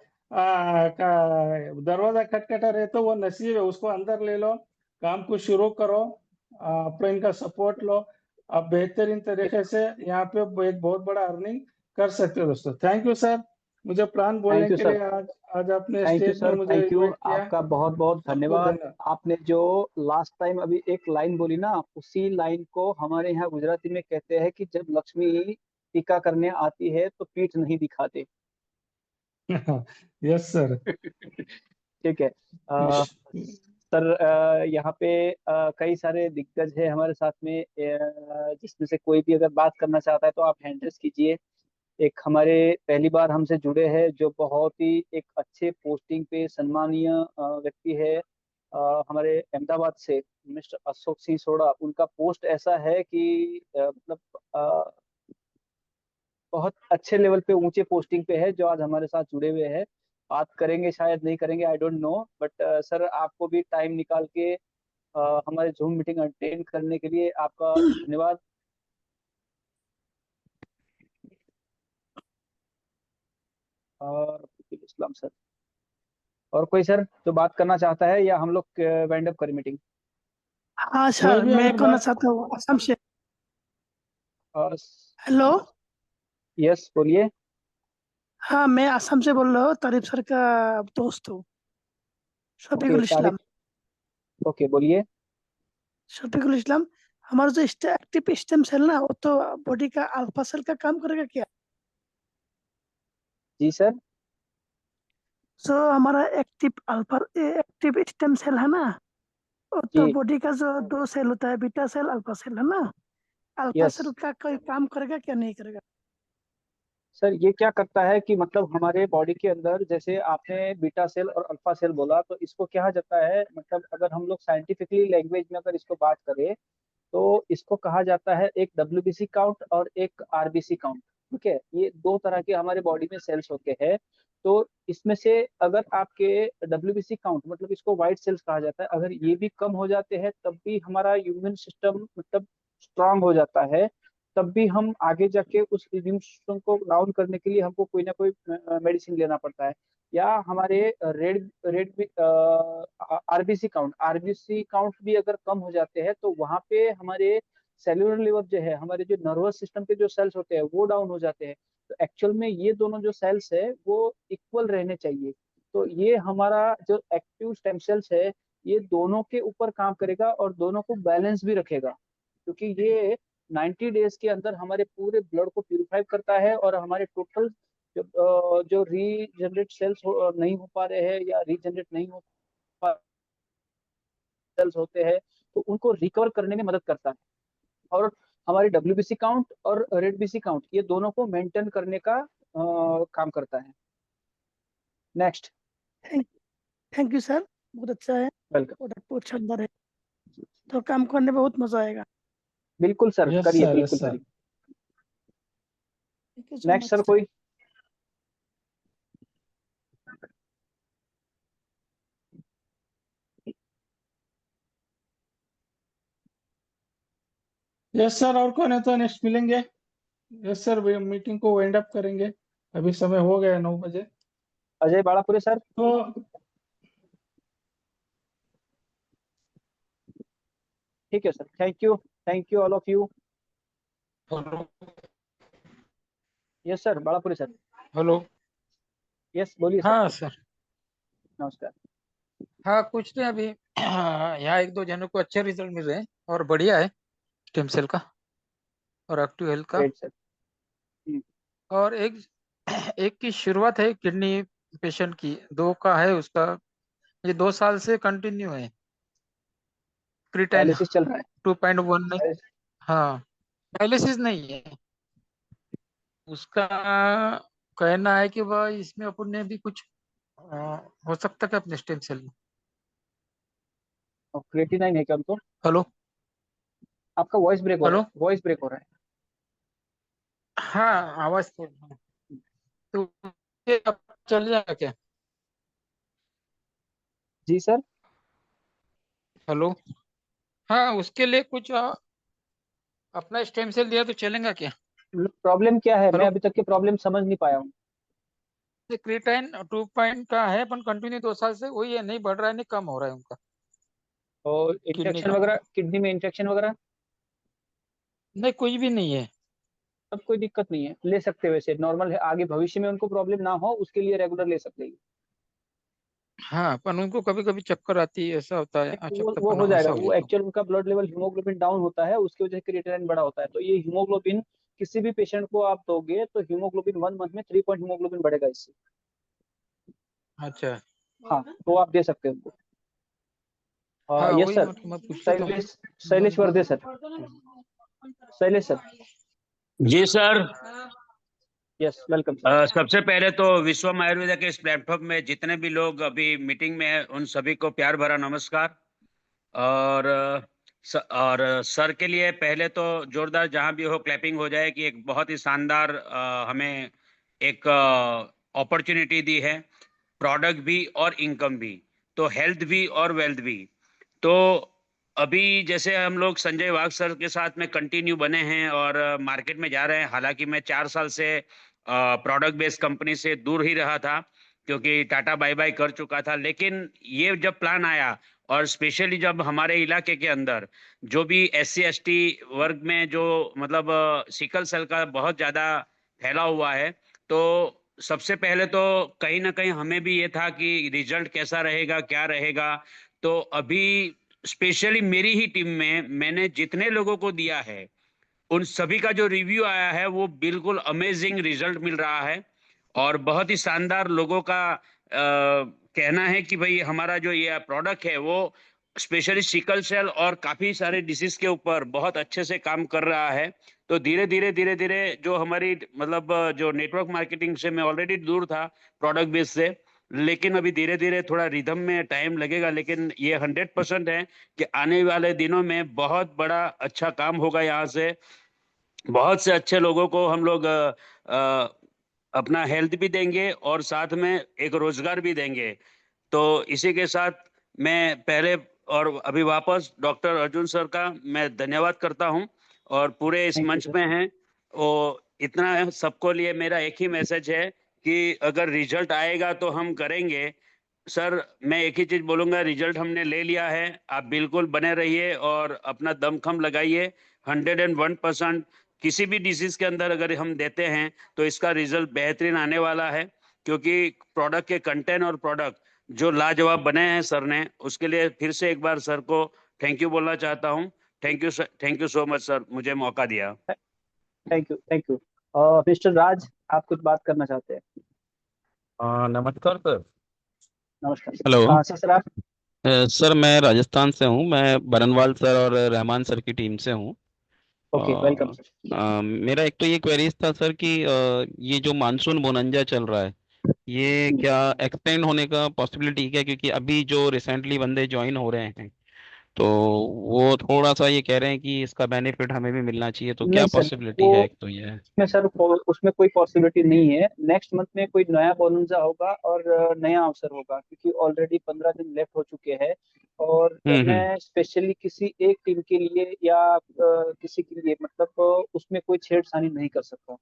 Speaker 2: दरवाजा खटखटा रहे तो वो नसीब है, उसको अंदर ले लो, काम को शुरू करो, अपने इनका सपोर्ट लो। आप बेहतरीन तरीके से यहाँ पे एक बहुत बड़ा अर्निंग कर सकते हो दोस्तों। थैंक यू सर, मुझे प्लान बोलने
Speaker 1: थैंक यू
Speaker 2: के
Speaker 1: सर।
Speaker 2: लिए आज आज आपने
Speaker 1: थैंक यू
Speaker 2: स्टेज में
Speaker 1: सर,
Speaker 2: मुझे
Speaker 1: थैंक यू,
Speaker 2: इनवाइट किया।
Speaker 1: आपका बहुत बहुत
Speaker 2: आपको
Speaker 1: धन्यवाद।
Speaker 2: धन्यवाद।
Speaker 1: आपने जो लास्ट टाइम अभी एक लाइन बोली ना, उसी लाइन को हमारे यहाँ गुजराती में कहते हैं कि जब लक्ष्मी टीका करने आती है तो पीठ नहीं दिखाते।
Speaker 2: Yes sir.
Speaker 1: ठीक है। सर, यहाँ पे कई सारे दिग्गज है हमारे साथ में, जिसमें से कोई भी अगर बात करना चाहता है तो आप हैंड रेस कीजिए। एक हमारे पहली बार हमसे जुड़े हैं जो बहुत ही एक अच्छे पोस्टिंग पे सम्मानीय व्यक्ति है, हमारे अहमदाबाद से, मिस्टर अशोक सिंह सोढ़ा। उनका पोस्ट ऐसा है कि मतलब अ, बहुत अच्छे लेवल पे, ऊंचे पोस्टिंग पे है, जो आज हमारे साथ जुड़े हुए हैं। बात करेंगे शायद नहीं करेंगे, I don't know, but sir आपको भी टाइम निकाल के हमारे जूम मीटिंग अटेंड करने के लिए आपका धन्यवाद। और इस्लाम सर, और कोई सर जो बात करना चाहता है, या हम लोग वाइंड अप करें मीटिंग?
Speaker 3: हाँ
Speaker 2: कोई
Speaker 3: सर,
Speaker 2: भी
Speaker 3: मैं
Speaker 2: अगर
Speaker 3: करना
Speaker 2: बात।
Speaker 3: चाहता हूँ असम से।
Speaker 1: और
Speaker 3: हेलो।
Speaker 1: यस बोलिए।
Speaker 3: हाँ, मैं असम से बोल रहा हूँ, तारिफ सर का दोस्त हूँ,
Speaker 1: ओके
Speaker 3: शफीकुल
Speaker 1: तारिफ,
Speaker 3: इस्लाम।
Speaker 1: ओके बोलिए।
Speaker 3: शफीकुल इस्लाम। हमारा जो एक्टिव स्टेम सेल ना, वो तो बॉडी का अल्फा सेल का काम करेगा क्या?
Speaker 1: जी सर।
Speaker 3: जो हमारा एक्टिव स्टेम सेल है ना, वो तो
Speaker 1: जी।
Speaker 3: बॉडी का जो दो सेल होता है, बीटा सेल अल्फा सेल है ना, अल्फा
Speaker 1: यस
Speaker 3: सेल का कोई काम करेगा क्या, नहीं करेगा?
Speaker 1: सर, ये क्या करता है कि मतलब हमारे बॉडी के अंदर, जैसे आपने बीटा सेल और अल्फा सेल बोला, तो इसको क्या जाता है, मतलब अगर हम लोग साइंटिफिकली लैंग्वेज में अगर इसको बात करें, तो इसको कहा जाता है एक डब्ल्यूबीसी काउंट और एक आरबीसी काउंट। ठीक है, ये दो तरह के हमारे बॉडी में सेल्स होते हैं। तो इसमें से अगर आपके डब्ल्यूबीसी काउंट, मतलब इसको व्हाइट सेल्स कहा जाता है, अगर ये भी कम हो जाते हैं तब भी हमारा इम्यून सिस्टम मतलब स्ट्रांग हो जाता है। तब भी हम आगे जाके उस इम्यून सिस्टम को डाउन करने के लिए हमको कोई ना कोई मेडिसिन लेना पड़ता है। या हमारे रेड रेड आरबीसी काउंट भी अगर कम हो जाते हैं, तो वहां पे हमारे सेल्यूलर लेवल जो है, हमारे जो नर्वस सिस्टम के जो सेल्स होते हैं वो डाउन हो जाते हैं। तो एक्चुअल में ये दोनों जो सेल्स है वो इक्वल रहने चाहिए। तो ये हमारा जो एक्टिव स्टेम सेल्स है, ये दोनों के ऊपर काम करेगा और दोनों को बैलेंस भी रखेगा, क्योंकि ये 90 डेज के अंदर हमारे पूरे ब्लड को प्यूरिफाई करता है, और हमारे टोटल जो रीजनरेट सेल्स नहीं हो पा रहे हैं या रीजनरेट नहीं हो पा सेल्स होते हैं, तो उनको रिकवर करने में मदद करता है। और हमारी डब्ल्यूबीसी काउंट और रेड बीसी काउंट, ये दोनों को मेंटेन करने का काम करता है। Next.
Speaker 3: Thank thank you sir, बहुत अच्छा है,
Speaker 1: वेलकम।
Speaker 3: प्रोडक्ट बहुत शानदार है, तो काम करने में बहुत मजा आएगा।
Speaker 1: बिल्कुल सर,
Speaker 2: यस
Speaker 1: करिए,
Speaker 2: सर, यस
Speaker 1: बिल्कुल
Speaker 2: सर।
Speaker 1: करिए।
Speaker 3: Thank you so
Speaker 1: next sir
Speaker 3: much.
Speaker 1: कोई?
Speaker 2: यस सर, और कौन है तो नेक्स्ट मिलेंगे। यस सर, मीटिंग को वाइंड अप करेंगे, अभी समय हो गया 9 बजे।
Speaker 1: अजय बाड़ापुरे सर।
Speaker 2: तो
Speaker 1: ठीक है sir, thank you all of you.
Speaker 4: Hello.
Speaker 1: Yes sir, Badapure sir.
Speaker 4: Hello.
Speaker 1: Yes बोलिए सर।
Speaker 4: हाँ सर।
Speaker 1: नमस्कार।
Speaker 4: हाँ कुछ नहीं अभी यहाँ एक दो जनों को अच्छे रिजल्ट मिल रहे हैं और बढ़िया है स्टेम सेल का और एक्टिव हेल्थ का।
Speaker 1: Great sir.
Speaker 4: और एक एक की शुरुआत है किडनी पेशेंट की, 2 का है उसका, ये 2 साल से कंटिन्यू है क्रिटाइन
Speaker 1: डायलिसिस चल रहा है?
Speaker 4: 2.1 नहीं।
Speaker 1: डायलिसिस-
Speaker 4: हाँ, डायलिसिस नहीं है उसका। कहना है कि वह इसमें अपन ने भी कुछ हो सकता है अपने स्टेम सेल में।
Speaker 1: और क्रिएटिनाइन है क्या उनको?
Speaker 4: हेलो
Speaker 1: आपका वॉइस ब्रेक हो रहा
Speaker 4: हेलो।
Speaker 1: है, वॉइस ब्रेक हो रहा है।
Speaker 4: हाँ, आवाज तो ये अब चल जाएगा क्या?
Speaker 1: जी सर।
Speaker 4: हेलो। हाँ, उसके लिए कुछ अपना स्टेम सेल दिया तो चलेगा क्या?
Speaker 1: प्रॉब्लम क्या है, मैं
Speaker 4: हेलो।
Speaker 1: अभी तक की प्रॉब्लम समझ नहीं पाया हूँ।
Speaker 4: क्रिटाइन 2 पॉइंट का है, अपन कंटिन्यू 2 साल से वही है, नहीं बढ़ रहा है नहीं कम हो रहा है उनका
Speaker 1: और
Speaker 4: किडनी
Speaker 1: इन्फेक्शन
Speaker 4: का।
Speaker 1: वगैरह, किडनी में इन्फेक्शन वगैरह?
Speaker 4: नहीं, कुछ भी नहीं है।
Speaker 1: तब कोई दिक्कत नहीं है, ले सकते हैं, वैसे नॉर्मल है, आगे भविष्य में उनको प्रॉब्लम ना हो उसके लिए रेगुलर ले सकते हैं।
Speaker 4: हाँ, पर उनको कभी कभी चक्कर आती है, ऐसा होता है,
Speaker 1: वो हो
Speaker 4: अशक्तपना
Speaker 1: जाएगा,
Speaker 4: ऐसा हो
Speaker 1: वो
Speaker 4: जाता है।
Speaker 1: एक्चुअल उनका ब्लड लेवल हीमोग्लोबिन डाउन होता है, उसकी वजह से क्रिएटिनिन बड़ा होता है। तो ये हीमोग्लोबिन किसी भी पेशेंट को आप दोगे तो हीमोग्लोबिन 1 मंथ में 3 पॉइंट हीमोग्लोबिन बढ़ेगा इससे।
Speaker 4: अच्छा।
Speaker 1: हाँ, तो आप दे सकते हैं उनको।
Speaker 4: हाँ,
Speaker 1: यस
Speaker 4: वही
Speaker 1: सर।
Speaker 4: मैं पूछ लेता हूँ।
Speaker 1: शैलेश, शैलेश वर्दे सर। शैलेश सर।
Speaker 5: जी सर।
Speaker 1: Yes, welcome sir.
Speaker 5: सबसे पहले तो विश्वम आयुर्वेदा के इस प्लेटफॉर्म में जितने भी लोग अभी मीटिंग में हैं उन सभी को प्यार भरा नमस्कार। और सर के लिए पहले तो जोरदार जहां भी हो क्लैपिंग हो जाए कि एक बहुत ही शानदार हमें एक अपॉर्चुनिटी दी है, प्रोडक्ट भी और इनकम भी, तो हेल्थ भी और वेल्थ भी। तो अभी जैसे हम लोग संजय वाघ सर के साथ में कंटिन्यू बने हैं और मार्केट में जा रहे हैं। हालांकि मैं 4 साल से प्रोडक्ट बेस्ड कंपनी से दूर ही रहा था क्योंकि टाटा बाय बाय कर चुका था, लेकिन ये जब प्लान आया और स्पेशली जब हमारे इलाके के अंदर जो भी SC ST वर्ग में जो मतलब सिकल सेल का बहुत ज़्यादा फैला हुआ है, तो सबसे पहले तो कहीं ना कहीं हमें भी ये था कि रिजल्ट कैसा रहेगा क्या रहेगा। तो अभी स्पेशली मेरी ही टीम में मैंने जितने लोगों को दिया है उन सभी का जो रिव्यू आया है वो बिल्कुल अमेजिंग रिजल्ट मिल रहा है। और बहुत ही शानदार लोगों का कहना है कि भाई हमारा जो ये प्रोडक्ट है वो स्पेशली सिकल सेल और काफी सारे डिसीज के ऊपर बहुत अच्छे से काम कर रहा है। तो धीरे धीरे जो हमारी मतलब जो नेटवर्क मार्केटिंग से मैं ऑलरेडी दूर था प्रोडक्ट बेस से, लेकिन अभी धीरे धीरे थोड़ा रिदम में टाइम लगेगा, लेकिन ये 100% है कि आने वाले दिनों में बहुत बड़ा अच्छा काम होगा। यहाँ से बहुत से अच्छे लोगों को हम लोग अपना हेल्थ भी देंगे और साथ में एक रोजगार भी देंगे। तो इसी के साथ मैं पहले और अभी वापस डॉक्टर अर्जुन सर का मैं धन्यवाद करता हूं और पूरे इस
Speaker 1: थैंक यू
Speaker 5: मंच
Speaker 1: सर।
Speaker 5: में हैं। वो इतना सबको लिए मेरा एक ही मैसेज है कि अगर रिजल्ट आएगा तो हम करेंगे। सर मैं एक ही चीज बोलूंगा, रिजल्ट हमने ले लिया है, आप बिल्कुल बने रहिए और अपना दमखम लगाइए। 101% किसी भी डिजीज के अंदर अगर हम देते हैं तो इसका रिजल्ट बेहतरीन आने वाला है, क्योंकि प्रोडक्ट के कंटेंट और प्रोडक्ट जो लाजवाब बने हैं सर ने, उसके लिए फिर से एक बार सर को थैंक यू बोलना चाहता हूँ। Thank you so much sir, मुझे मौका दिया।
Speaker 1: Thank you, thank you. Mister Raj, आप कुछ बात करना चाहते हैं?
Speaker 6: नमस्कार सर।
Speaker 1: नमस्कार।
Speaker 6: हेलो।
Speaker 1: कहाँ से सर आप?
Speaker 6: सर मैं राजस्थान से हूँ, मैं बरनवाल सर और रहमान सर की टीम से हूँ।
Speaker 1: Okay, welcome sir.
Speaker 6: मेरा एक तो ये क्वेरीज था सर कि ये जो मानसून बोनंजा चल रहा है ये क्या एक्सटेंड होने का पॉसिबिलिटी क्या, क्योंकि अभी जो रिसेंटली बंदे ज्वाइन हो रहे हैं तो वो थोड़ा सा ये कह रहे हैं कि इसका बेनिफिट हमें भी मिलना चाहिए, तो क्या
Speaker 1: नहीं सर,
Speaker 6: पॉसिबिलिटी
Speaker 1: वो
Speaker 6: है, एक तो ये है।
Speaker 1: उसमें सर उसमें कोई पॉसिबिलिटी नहीं है। नेक्स्ट मंथ में कोई नया बोनंजा होगा और नया अवसर होगा, क्योंकि ऑलरेडी 15 दिन लेफ्ट हो चुके हैं। और
Speaker 6: हम्म।
Speaker 1: मैं स्पेशली किसी एक टीम के लिए या किसी के लिए मतलब उसमें कोई छेड़छाड़ी नहीं कर सकता।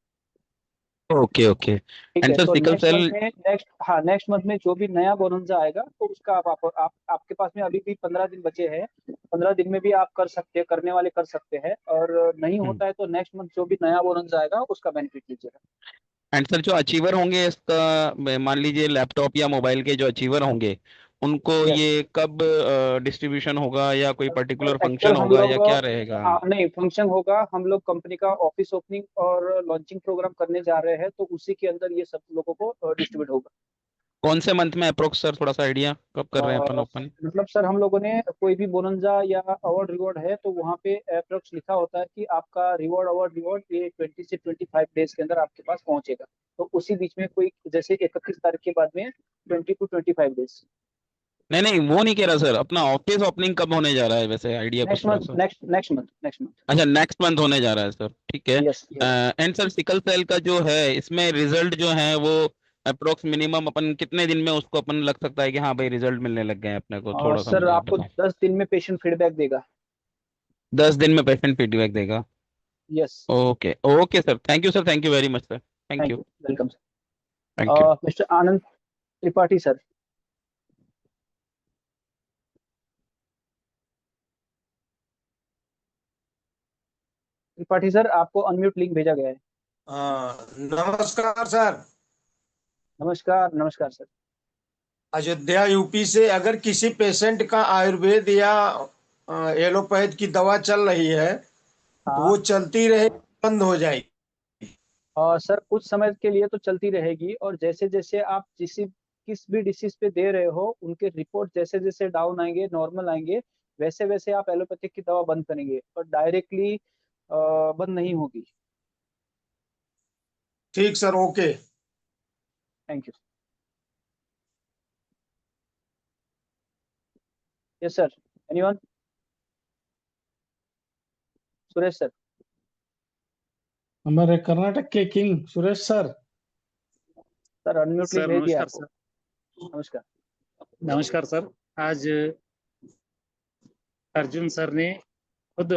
Speaker 6: Okay okay.
Speaker 1: ठीक
Speaker 6: एंड
Speaker 1: है,
Speaker 6: सर
Speaker 1: तो
Speaker 6: सिकल
Speaker 1: नेक्स्ट मंथ
Speaker 6: सेल।
Speaker 1: में नेक्स्ट मंथ में जो भी नया बोनंजा आएगा तो उसका आपके पास में अभी भी 15 दिन बचे हैं। 15 दिन में भी आप कर सकते हैं, करने वाले कर सकते हैं। और नहीं होता है तो नेक्स्ट मंथ जो भी नया बोनंजा आएगा उसका बेनिफिट लीजिएगा।
Speaker 6: एंड सर जो अचीवर होंगे इसका, मान लीजिए लैपटॉप या मोबाइल के जो अचीवर होंगे उनको
Speaker 1: यस।
Speaker 6: ये कब डिस्ट्रीब्यूशन होगा, या कोई पर्टिकुलर
Speaker 1: एक्चुअल
Speaker 6: फंक्शन
Speaker 1: हम
Speaker 6: होगा,
Speaker 1: लोग
Speaker 6: या क्या रहेगा?
Speaker 1: हाँ, नहीं फंक्शन होगा, हम लोग कंपनी का ऑफिस ओपनिंग और लॉन्चिंग प्रोग्राम करने जा रहे हैं, तो उसी के अंदर ये सब लोगों को डिस्ट्रीब्यूट होगा।
Speaker 6: कौन से मंथ में अप्रोक्स सर, थोड़ा सा आइडिया कब कर रहे हैं अपन
Speaker 1: अ,
Speaker 6: ओपन?
Speaker 1: मतलब सर हम लोगों ने कोई भी बोनंजा या अवार्ड रिवॉर्ड है तो वहाँ पे अप्रोक्स लिखा होता है कि आपका रिवॉर्ड अवार्ड रिवॉर्ड ये 20 से 25 डेज के अंदर आपके पास पहुंचेगा। तो उसी बीच में कोई जैसे 31 तारीख के बाद में 20 to 25 डेज।
Speaker 6: नहीं नहीं, वो नहीं कह रहा सर, अपना ऑफिस ओपनिंग कब होने जा रहा है वैसे, आइडिया
Speaker 1: नेक्स्ट
Speaker 6: कुछ थोड़ा
Speaker 1: मंथ
Speaker 6: सा?
Speaker 1: Next month.
Speaker 6: अच्छा, नेक्स्ट मंथ होने जा रहा है सर, ठीक है।
Speaker 1: Yes yes.
Speaker 6: And sir sickle cell का जो है, इसमें रिजल्ट जो है वो अप्रोक्स मिनिमम अपन कितने दिन में उसको अपन लग सकता है कि हाँ भाई रिजल्ट मिलने लग गए हैं अपने को,
Speaker 1: और
Speaker 6: थोड़ा सा
Speaker 1: सर
Speaker 6: मुझे
Speaker 1: आपको
Speaker 6: बताओ।
Speaker 1: 10 दिन में पेशेंट फीडबैक देगा।
Speaker 6: 10 दिन में पेशेंट फीडबैक देगा?
Speaker 1: Yes.
Speaker 6: Okay okay sir, thank you sir, thank you very much sir, thank
Speaker 1: thank
Speaker 6: you.
Speaker 1: You, welcome
Speaker 6: thank you.
Speaker 1: Sir. Mister Anand Tripathi sir. Tripathi sir आपको अनम्यूट लिंक भेजा गया है।
Speaker 7: नमस्कार सर।
Speaker 1: नमस्कार नमस्कार सर।
Speaker 7: अयोध्या यूपी से अगर किसी पेशेंट का आयुर्वेद या एलोपैथ की दवा चल रही है तो
Speaker 1: हाँ।
Speaker 7: वो चलती रहे, बंद हो जाएगी?
Speaker 1: और सर कुछ समय के लिए तो चलती रहेगी, और जैसे जैसे आप किस भी डिसीज पे दे रहे हो उनके रिपोर्ट जैसे जैसे डाउन आएंगे, नॉर्मल आएंगे, वैसे वैसे आप एलोपैथिक की दवा बंद करेंगे, और डायरेक्टली बंद नहीं होगी।
Speaker 7: ठीक sir, okay.
Speaker 1: Thank you. Yes sir. Anyone? Suresh sir.
Speaker 2: हमारे कर्नाटक के king Suresh sir.
Speaker 1: Sir unmute link
Speaker 8: sir
Speaker 1: भेज दिया
Speaker 8: नमस्कार
Speaker 1: आपको।
Speaker 8: सर।
Speaker 1: नमस्कार।
Speaker 8: नमस्कार सर। आज अर्जुन सर ने खुद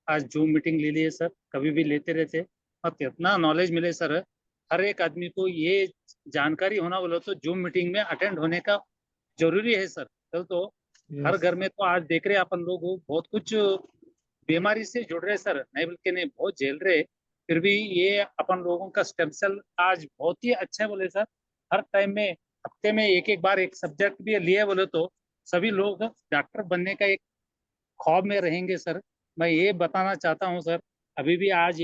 Speaker 8: आज जूम मीटिंग ले ली है सर, कभी भी लेते रहते और इतना नॉलेज मिले सर। हर एक आदमी को ये जानकारी होना बोलो तो जूम मीटिंग में अटेंड होने का जरूरी है सर। तो हर घर में तो आज देख रहे अपन लोग बहुत कुछ बीमारी से जुड़ रहे सर, नहीं बल्कि नहीं बहुत झेल रहे। फिर भी ये अपन लोगों का स्टेम सेल आज बहुत ही अच्छा है बोले सर। हर टाइम में हफ्ते में एक एक बार एक सब्जेक्ट भी लिए बोले तो सभी लोग डॉक्टर बनने का एक ख्वाब में रहेंगे सर। मैं ये बताना चाहता हूँ सर, अभी भी आज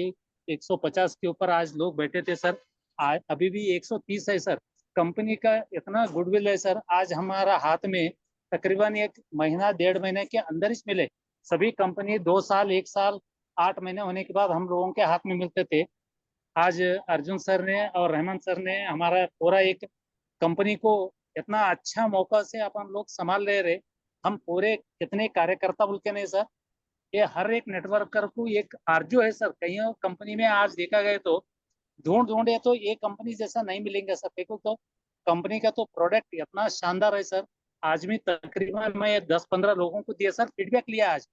Speaker 8: 150 के ऊपर आज लोग बैठे थे सर। आज अभी भी 130 है सर। कंपनी का इतना गुडविल है सर। आज हमारा हाथ में तकरीबन एक महीना 1.5 महीने के अंदर ही मिले। सभी कंपनी 2 साल 1 साल 8 महीने होने के बाद हम लोगों के हाथ में मिलते थे। आज अर्जुन सर ने और रहमान सर ने हमारा पूरा एक कंपनी को इतना अच्छा मौका से अपन लोग संभाल ले रहे। हम पूरे कितने कार्यकर्ता बोल के नहीं सर, ये हर एक नेटवर्कर को एक आरजू है सर। कहीं कंपनी में आज देखा गया तो ढूंढ ढूंढे तो ये कंपनी जैसा नहीं मिलेंगे सर। देखो तो कंपनी का तो प्रोडक्ट इतना शानदार है सर। आज भी तकरीबन मैं 10-15 लोगों को दिया सर, फीडबैक लिया आज।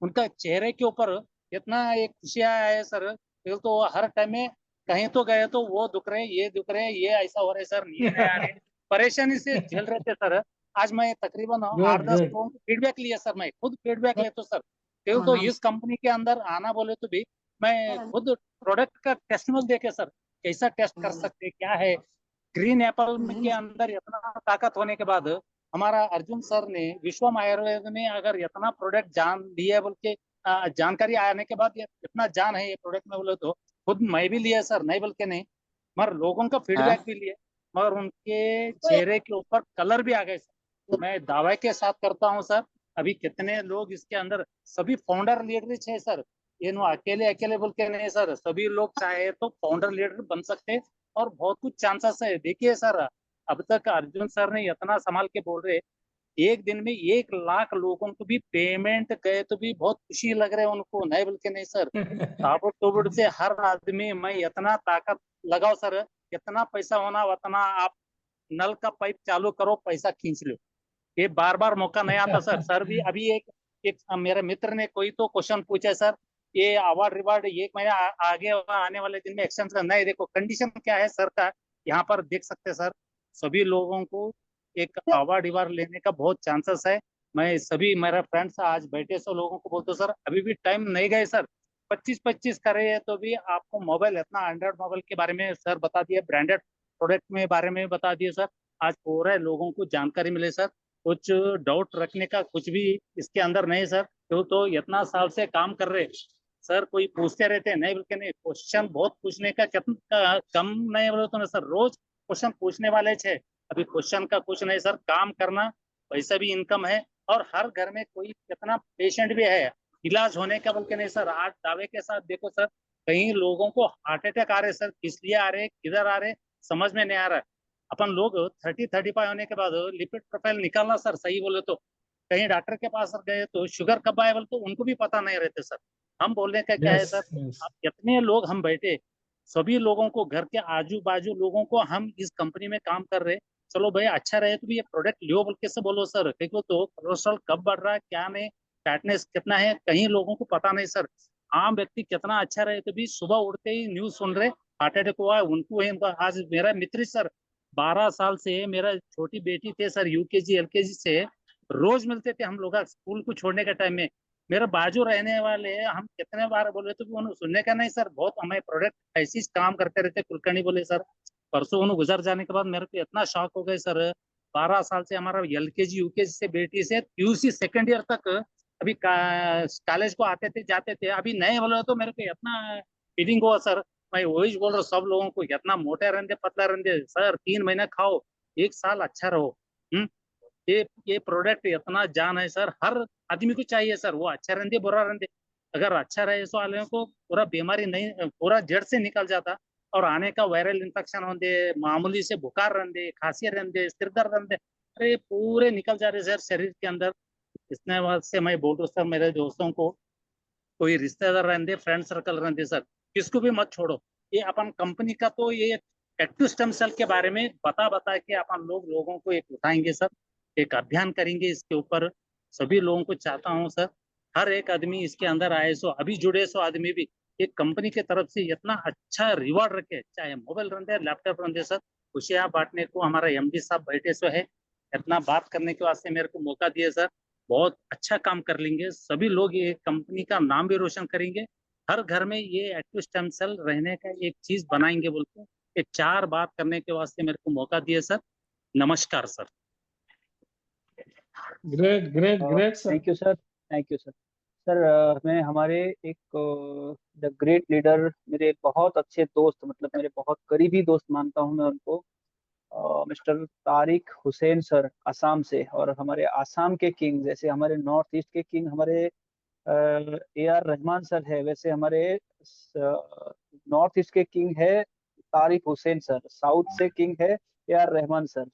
Speaker 8: उनका चेहरे के ऊपर इतना एक खुशियाँ आया सर। एक तो वो हर टाइम में कहीं तो गए तो वो दुख रहे, ये दुख रहे, ये ऐसा हो रहा है सर, ये नहीं आ रहे, परेशानी से झेल रहे थे सर। आज मैं तकरीबन आठ
Speaker 2: गुड
Speaker 8: दस
Speaker 2: गुड।
Speaker 8: लोगों को फीडबैक लिया सर। मैं खुद फीडबैक लेता सर। तो इस कंपनी के अंदर आना बोले तो भी मैं खुद प्रोडक्ट का टेस्टिमोनियल देके सर कैसा टेस्ट कर सकते क्या है। ग्रीन एप्पल के अंदर इतना ताकत होने के बाद हमारा अर्जुन सर ने विश्वम आयुर्वेद में अगर इतना प्रोडक्ट जान दिया बोल के जानकारी आने के बाद ये इतना जान है ये प्रोडक्ट में बोले तो खुद मैं भी लिया सर, नहीं बोल के नहीं, मगर लोगों का फीडबैक भी लिए, मगर उनके चेहरे के ऊपर कलर भी आ गए सर। मैं दावे के साथ करता हूँ सर, अभी कितने लोग इसके अंदर सभी फाउंडर लीडर है सर। ये नो अकेले अकेले बोल के नहीं सर, सभी लोग चाहे तो फाउंडर लीडर बन सकते और बहुत कुछ चांसेस है। देखिए सर, अब तक अर्जुन सर ने इतना संभाल के बोल रहे, एक दिन में 1 लाख लोगों को भी पेमेंट गए तो भी बहुत खुशी लग रहे उनको, नहीं बोल के नहीं सर। ताबड़ से हर आदमी मैं इतना ताकत लगाओ सर, कितना पैसा होना उतना आप नल का पाइप चालू करो, पैसा खींच लो। ये बार बार मौका नहीं आता सर। सर भी अभी एक मेरे मित्र ने कोई तो क्वेश्चन पूछा सर, ये अवार्ड रिवार्ड 1 महीना आगे आने वाले दिन में एक्सटेंड करना है। देखो कंडीशन क्या है सर का, यहाँ पर देख सकते सर। सभी लोगों को एक अवार्ड रिवार्ड लेने का बहुत चांसेस है। मैं सभी मेरा फ्रेंड्स आज बैठे सो लोगों को बोलते सर अभी भी टाइम नहीं गए सर। 25-25 करे है तो भी आपको मोबाइल इतना एंड्रॉइड मोबाइल के बारे में सर बता दिए, ब्रांडेड प्रोडक्ट में बारे में बता दिए सर। आज पूरे लोगों को जानकारी मिले सर। कुछ डाउट रखने का कुछ भी इसके अंदर नहीं सर। तो इतना साल से काम कर रहे सर, कोई पूछते रहते हैं, नहीं बल्कि नहीं क्वेश्चन बहुत पूछने का कम नहीं बोले तो ना सर, रोज क्वेश्चन पूछने वाले छे। अभी क्वेश्चन का कुछ नहीं सर, काम करना, पैसा भी इनकम है, और हर घर में कोई कितना पेशेंट भी है, इलाज होने का बोल के नहीं सर। आज दावे के साथ देखो सर, कई लोगों को हार्ट अटैक आ रहे सर, किस लिए आ रहे, किधर आ रहे, समझ में नहीं आ रहा है। अपन लोग 30-35 होने के बाद लिपिड प्रोफाइल निकालना सर, सही बोले तो कहीं डॉक्टर के पास गए तो शुगर कब आए बोले तो उनको भी पता नहीं रहते सर। हम बोलने का क्या है
Speaker 2: यस
Speaker 8: सर,
Speaker 2: यस
Speaker 8: आप कितने लोग हम बैठे, सभी लोगों को, घर के आजू बाजू लोगों को हम इस कंपनी में काम कर रहे, चलो भाई अच्छा रहे तो भी ये प्रोडक्ट लियो बोल के से बोलो सर। देखो तो कोलेस्ट्रॉल कब बढ़ रहा है, क्या नहीं, फैटनेस कितना है, कहीं लोगों को पता नहीं सर। आम व्यक्ति कितना अच्छा रहे तो भी सुबह उठते ही न्यूज सुन रहे हार्ट अटैक हुआ है, उनको है इनका। आज मेरा मित्र सर 12 साल से, मेरा छोटी बेटी थे सर, यूकेजी एलकेजी से रोज मिलते थे हम लोग स्कूल को छोड़ने के टाइम में। मेरे बाजू रहने वाले, हम कितने बार बोले तो भी उन्होंने सुनने का नहीं सर। बहुत हमें प्रोडक्ट ऐसी काम करते रहते, कुलकर्णी बोले सर। परसों उन्होंने गुजर जाने के बाद मेरे को इतना शॉक हो गए सर। 12 साल से हमारा एलकेजी यूकेजी से बेटी से यूसी सेकंड ईयर तक अभी कॉलेज को आते थे जाते थे। अभी नए बोले तो मेरे को इतना फीलिंग हुआ सर। मैं वही बोल रहा हूँ सब लोगों को, इतना मोटे रहते पतला रहते सर, 3 महीने खाओ, 1 साल अच्छा रहो। ये प्रोडक्ट इतना जान है सर, हर आदमी को चाहिए सर। वो अच्छा रहते बुरा रहते, अगर अच्छा रहे तो वाले को पूरा बीमारी नहीं, पूरा जड़ से निकल जाता। और आने का वायरल इन्फेक्शन होते, मामूली से बुखार रहते, खांसी रहते, सिर दर्द रहते, अरे पूरे निकल जा रहे सर शरीर के अंदर। इसने बाद से मैं बोल रहा हूँ सर मेरे दोस्तों को, कोई रिश्तेदार रहते, फ्रेंड सर्कल रहते सर, किसको भी मत छोड़ो। ये अपन कंपनी का तो ये एक्टिव स्टेम सेल के बारे में बता के अपन लोगों को एक उठाएंगे सर, एक अभियान करेंगे इसके ऊपर। सभी लोगों को चाहता हूँ सर, हर एक आदमी इसके अंदर आए, सो अभी जुड़े सो आदमी भी एक कंपनी की तरफ से इतना अच्छा रिवॉर्ड रखे, चाहे मोबाइल रहते लैपटॉप रहते सर, खुशियाँ बांटने को हमारा एमडी साहब बैठे सो है। इतना बात करने के वास्ते मेरे को मौका दिए सर, बहुत अच्छा काम कर लेंगे सभी लोग, ये कंपनी का नाम भी रोशन करेंगे। हर घर में ये एक्टिव स्टेम सेल रहने का एक चीज बनाएंगे बोलते, ये 4 बात करने के वास्ते मेरे को मौका दिए सर। नमस्कार sir.
Speaker 2: Great great great sir.
Speaker 1: Thank you sir, thank you sir. Sir मैं हमारे एक द ग्रेट लीडर, मेरे बहुत अच्छे दोस्त, मतलब मेरे बहुत करीबी दोस्त मानता हूँ मैं उनको, मिस्टर तारिक हुसैन सर असम से। और हमारे आसाम के किंग, जैसे हमारे नॉर्थ ईस्ट के किंग हमारे AR रहमान सर है, वैसे हमारे नॉर्थ ईस्ट के किंग है तारिक हुसैन सर, साउथ से किंग है AR Rahman sir.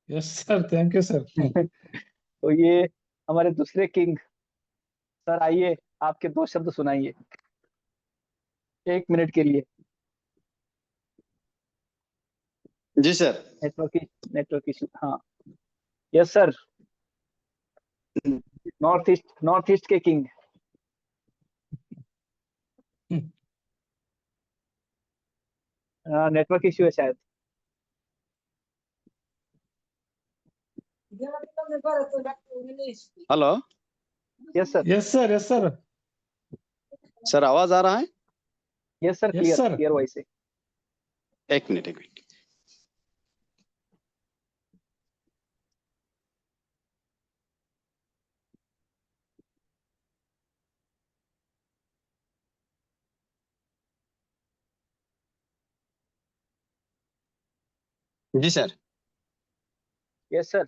Speaker 2: Yes sir, thank you sir.
Speaker 1: तो ये हमारे दूसरे किंग सर, आइए आपके 2 शब्द सुनाइए 1 मिनट के लिए।
Speaker 9: जी सर।
Speaker 1: नेटवर्क इशू, हाँ। यस सर, नॉर्थ ईस्ट के किंग। नेटवर्क इशू है शायद।
Speaker 9: Hello.
Speaker 1: Yes sir.
Speaker 2: Yes sir, yes sir.
Speaker 9: Sir आवाज आ रहा है?
Speaker 1: Yes sir,
Speaker 2: yes sir.
Speaker 1: Clear voice है।
Speaker 9: एक मिनट। जी सर।
Speaker 1: Yes sir.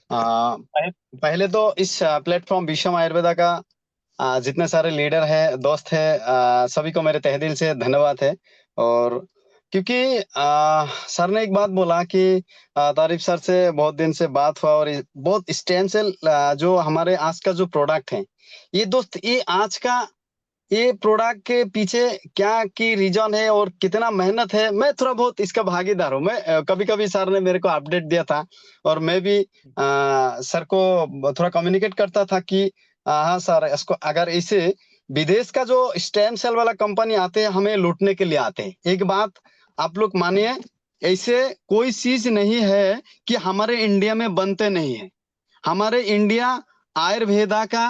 Speaker 9: पहले तो इस प्लेटफॉर्म विश्वम आयुर्वेदा का जितने सारे लीडर हैं, दोस्त हैं, सभी को मेरे तहे दिल से धन्यवाद है। और क्योंकि सर ने एक बात बोला कि तारिफ सर से बहुत दिन से बात हुआ, और बहुत स्टेम सेल जो हमारे आज का जो प्रोडक्ट है, ये दोस्त, ये आज का ये प्रोडक्ट के पीछे क्या की रीजन है और कितना मेहनत है, मैं थोड़ा बहुत इसका भागीदार हूँ। मैं कभी कभी सर ने मेरे को अपडेट दिया था, और मैं भी सर को थोड़ा कम्युनिकेट करता था कि हाँ सर, इसको अगर इसे विदेश का जो स्टेम सेल वाला कंपनी आते हैं, हमें लूटने के लिए आते हैं। एक बात आप लोग मानिए, ऐसे कोई चीज नहीं है कि हमारे इंडिया में बनते नहीं है। हमारे इंडिया आयुर्वेदा का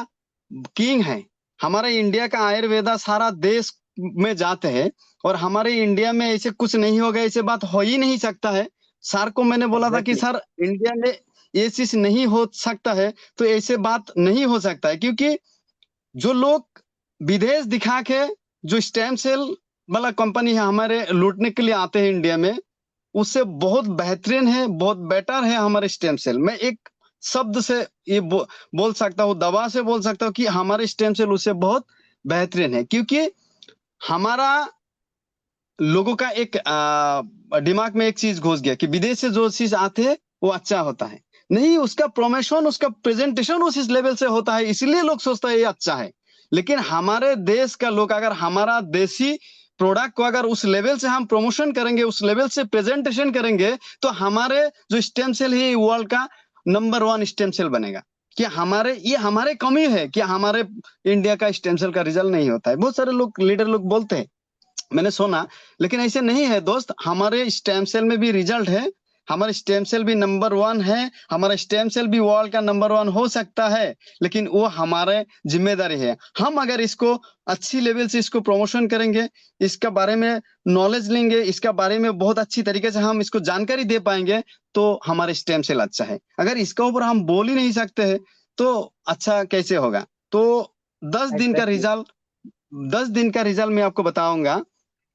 Speaker 9: किंग है। हमारे इंडिया का आयुर्वेदा सारा देश में जाते हैं, और हमारे इंडिया में ऐसे कुछ नहीं होगा, ऐसे बात हो ही नहीं सकता है। सर को मैंने बोला था कि सर, इंडिया में ये चीज नहीं हो सकता है, तो ऐसे बात नहीं हो सकता है। क्योंकि जो लोग विदेश दिखा के जो स्टेम सेल वाला कंपनी है हमारे लूटने के लिए आते हैं इंडिया में, उससे बहुत बेहतरीन है, बहुत बेटर है हमारे स्टेम सेल। मैं एक शब्द से ये बोल सकता हूँ, दवा से बोल सकता हूँ कि हमारे स्टेम सेल उससे बहुत बेहतरीन है, क्योंकि हमारा लोगों का एक दिमाग में एक चीज घुस गया कि विदेश से जो चीज आते हैं वो अच्छा होता है। नहीं, उसका प्रमोशन, उसका प्रेजेंटेशन उस लेवल से होता है, इसलिए लोग सोचता है ये अच्छा है। लेकिन हमारे देश का लोग अगर हमारा देसी प्रोडक्ट को अगर उस लेवल से हम प्रमोशन करेंगे, उस लेवल से प्रेजेंटेशन करेंगे, तो हमारे जो स्टेम सेल है वर्ल्ड का नंबर 1 स्टेम सेल बनेगा। कि हमारे कमी है कि हमारे इंडिया का स्टेम सेल का रिजल्ट नहीं होता है। बहुत सारे लोग, लीडर लोग बोलते हैं, मैंने सुना, लेकिन ऐसे नहीं है दोस्त। हमारे स्टेम सेल में भी रिजल्ट है, हमारे स्टेम सेल भी नंबर 1 है, हमारा स्टेम सेल भी वर्ल्ड का नंबर 1 हो सकता है, लेकिन वो हमारे जिम्मेदारी है। हम अगर इसको अच्छी लेवल से इसको प्रमोशन करेंगे, इसका बारे में नॉलेज लेंगे, इसका बारे में बहुत अच्छी तरीके से हम इसको जानकारी दे पाएंगे, तो हमारे स्टेम सेल अच्छा है। अगर इसका ऊपर हम बोल ही नहीं सकते हैं तो अच्छा कैसे होगा। तो 10 दिन का रिजल्ट 10 दिन का रिजल्ट मैं आपको बताऊंगा।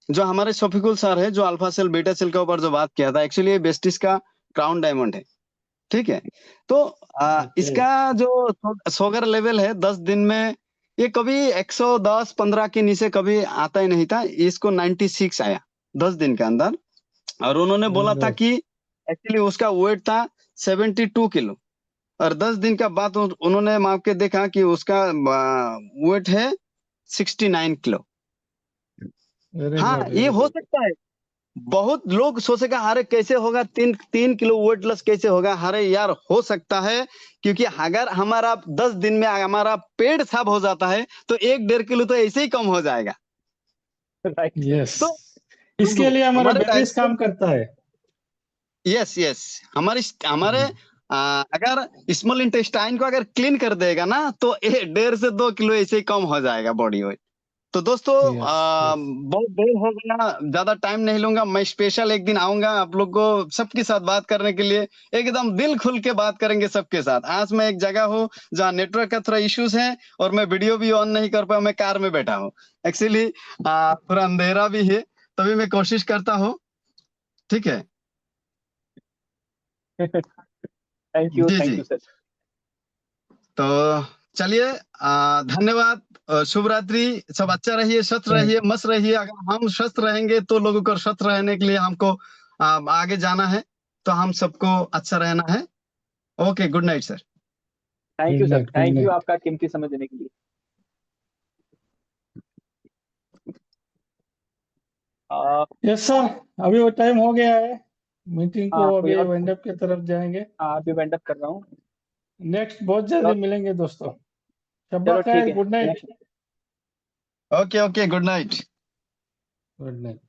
Speaker 9: जो हमारे शफीकुल सर है, जो अल्फा सेल बीटा सेल के ऊपर जो बात किया था, एक्चुअली ये बेस्टिस का क्राउन डायमंड है, ठीक है। तो इसका जो शुगर लेवल है 10 दिन में, ये कभी 110-15 के नीचे कभी आता ही नहीं था, इसको 96 आया 10 दिन के अंदर। और उन्होंने बोला था कि एक्चुअली उसका वेट था 72 किलो, और 10 दिन का बाद उन्होंने माप के देखा कि उसका वेट है 69 किलो। हाँ, ये हो सकता है। बहुत लोग सोचेगा अरे कैसे होगा, 3 किलो वेट लॉस कैसे होगा। अरे यार, हो सकता है, क्योंकि अगर हमारा 10 दिन में हमारा पेट साफ हो जाता है तो 1-1.5 किलो तो ऐसे ही कम हो जाएगा।
Speaker 2: यस,
Speaker 9: तो
Speaker 2: इसके लिए हमारा
Speaker 9: हमारे
Speaker 2: बेटिस काम करता है।
Speaker 9: यस, हमारे अगर स्मॉल इंटेस्टाइन को अगर क्लीन कर देगा ना, तो 1.5 से 2 किलो ऐसे ही कम हो जाएगा बॉडी वेट। तो दोस्तों, बहुत देर हो गया, ज्यादा टाइम नहीं लूंगा। मैं स्पेशल एक दिन आऊंगा आप लोग को सबके साथ बात करने के लिए, एकदम दिल खुल के बात करेंगे सबके साथ। आज मैं एक जगह हूँ जहाँ नेटवर्क का थोड़ा इश्यूज है और मैं वीडियो भी ऑन नहीं कर पाया, मैं कार में बैठा हूँ। एक्चुअली थोड़ा अंधेरा भी है, तभी मैं कोशिश करता हूँ, ठीक है।
Speaker 1: Thank you
Speaker 9: ji
Speaker 1: sir.
Speaker 9: तो चलिए, धन्यवाद, शुभ रात्रि, सब अच्छा रहिए, स्वस्थ रहिए, मस्त रहिए। अगर हम स्वस्थ रहेंगे तो लोगों को स्वस्थ रहने के लिए हमको आगे जाना है, तो हम सबको अच्छा रहना है। Okay, good night sir.
Speaker 1: Thank you sir, thank you आपका कीमती समय देने के लिए।
Speaker 2: यस सर, अभी वो टाइम हो गया है, मीटिंग को
Speaker 1: कोई
Speaker 2: अभी
Speaker 1: और?
Speaker 2: वाइंड अप की तरफ जाएंगे।
Speaker 1: अभी वाइंड अप कर रहा हूँ।
Speaker 2: नेक्स्ट बहुत जल्दी मिलेंगे दोस्तों। शब्बा
Speaker 1: चलो
Speaker 2: खैर,
Speaker 1: ठीक है।
Speaker 2: Good night.
Speaker 9: Okay, good night.
Speaker 2: Good night.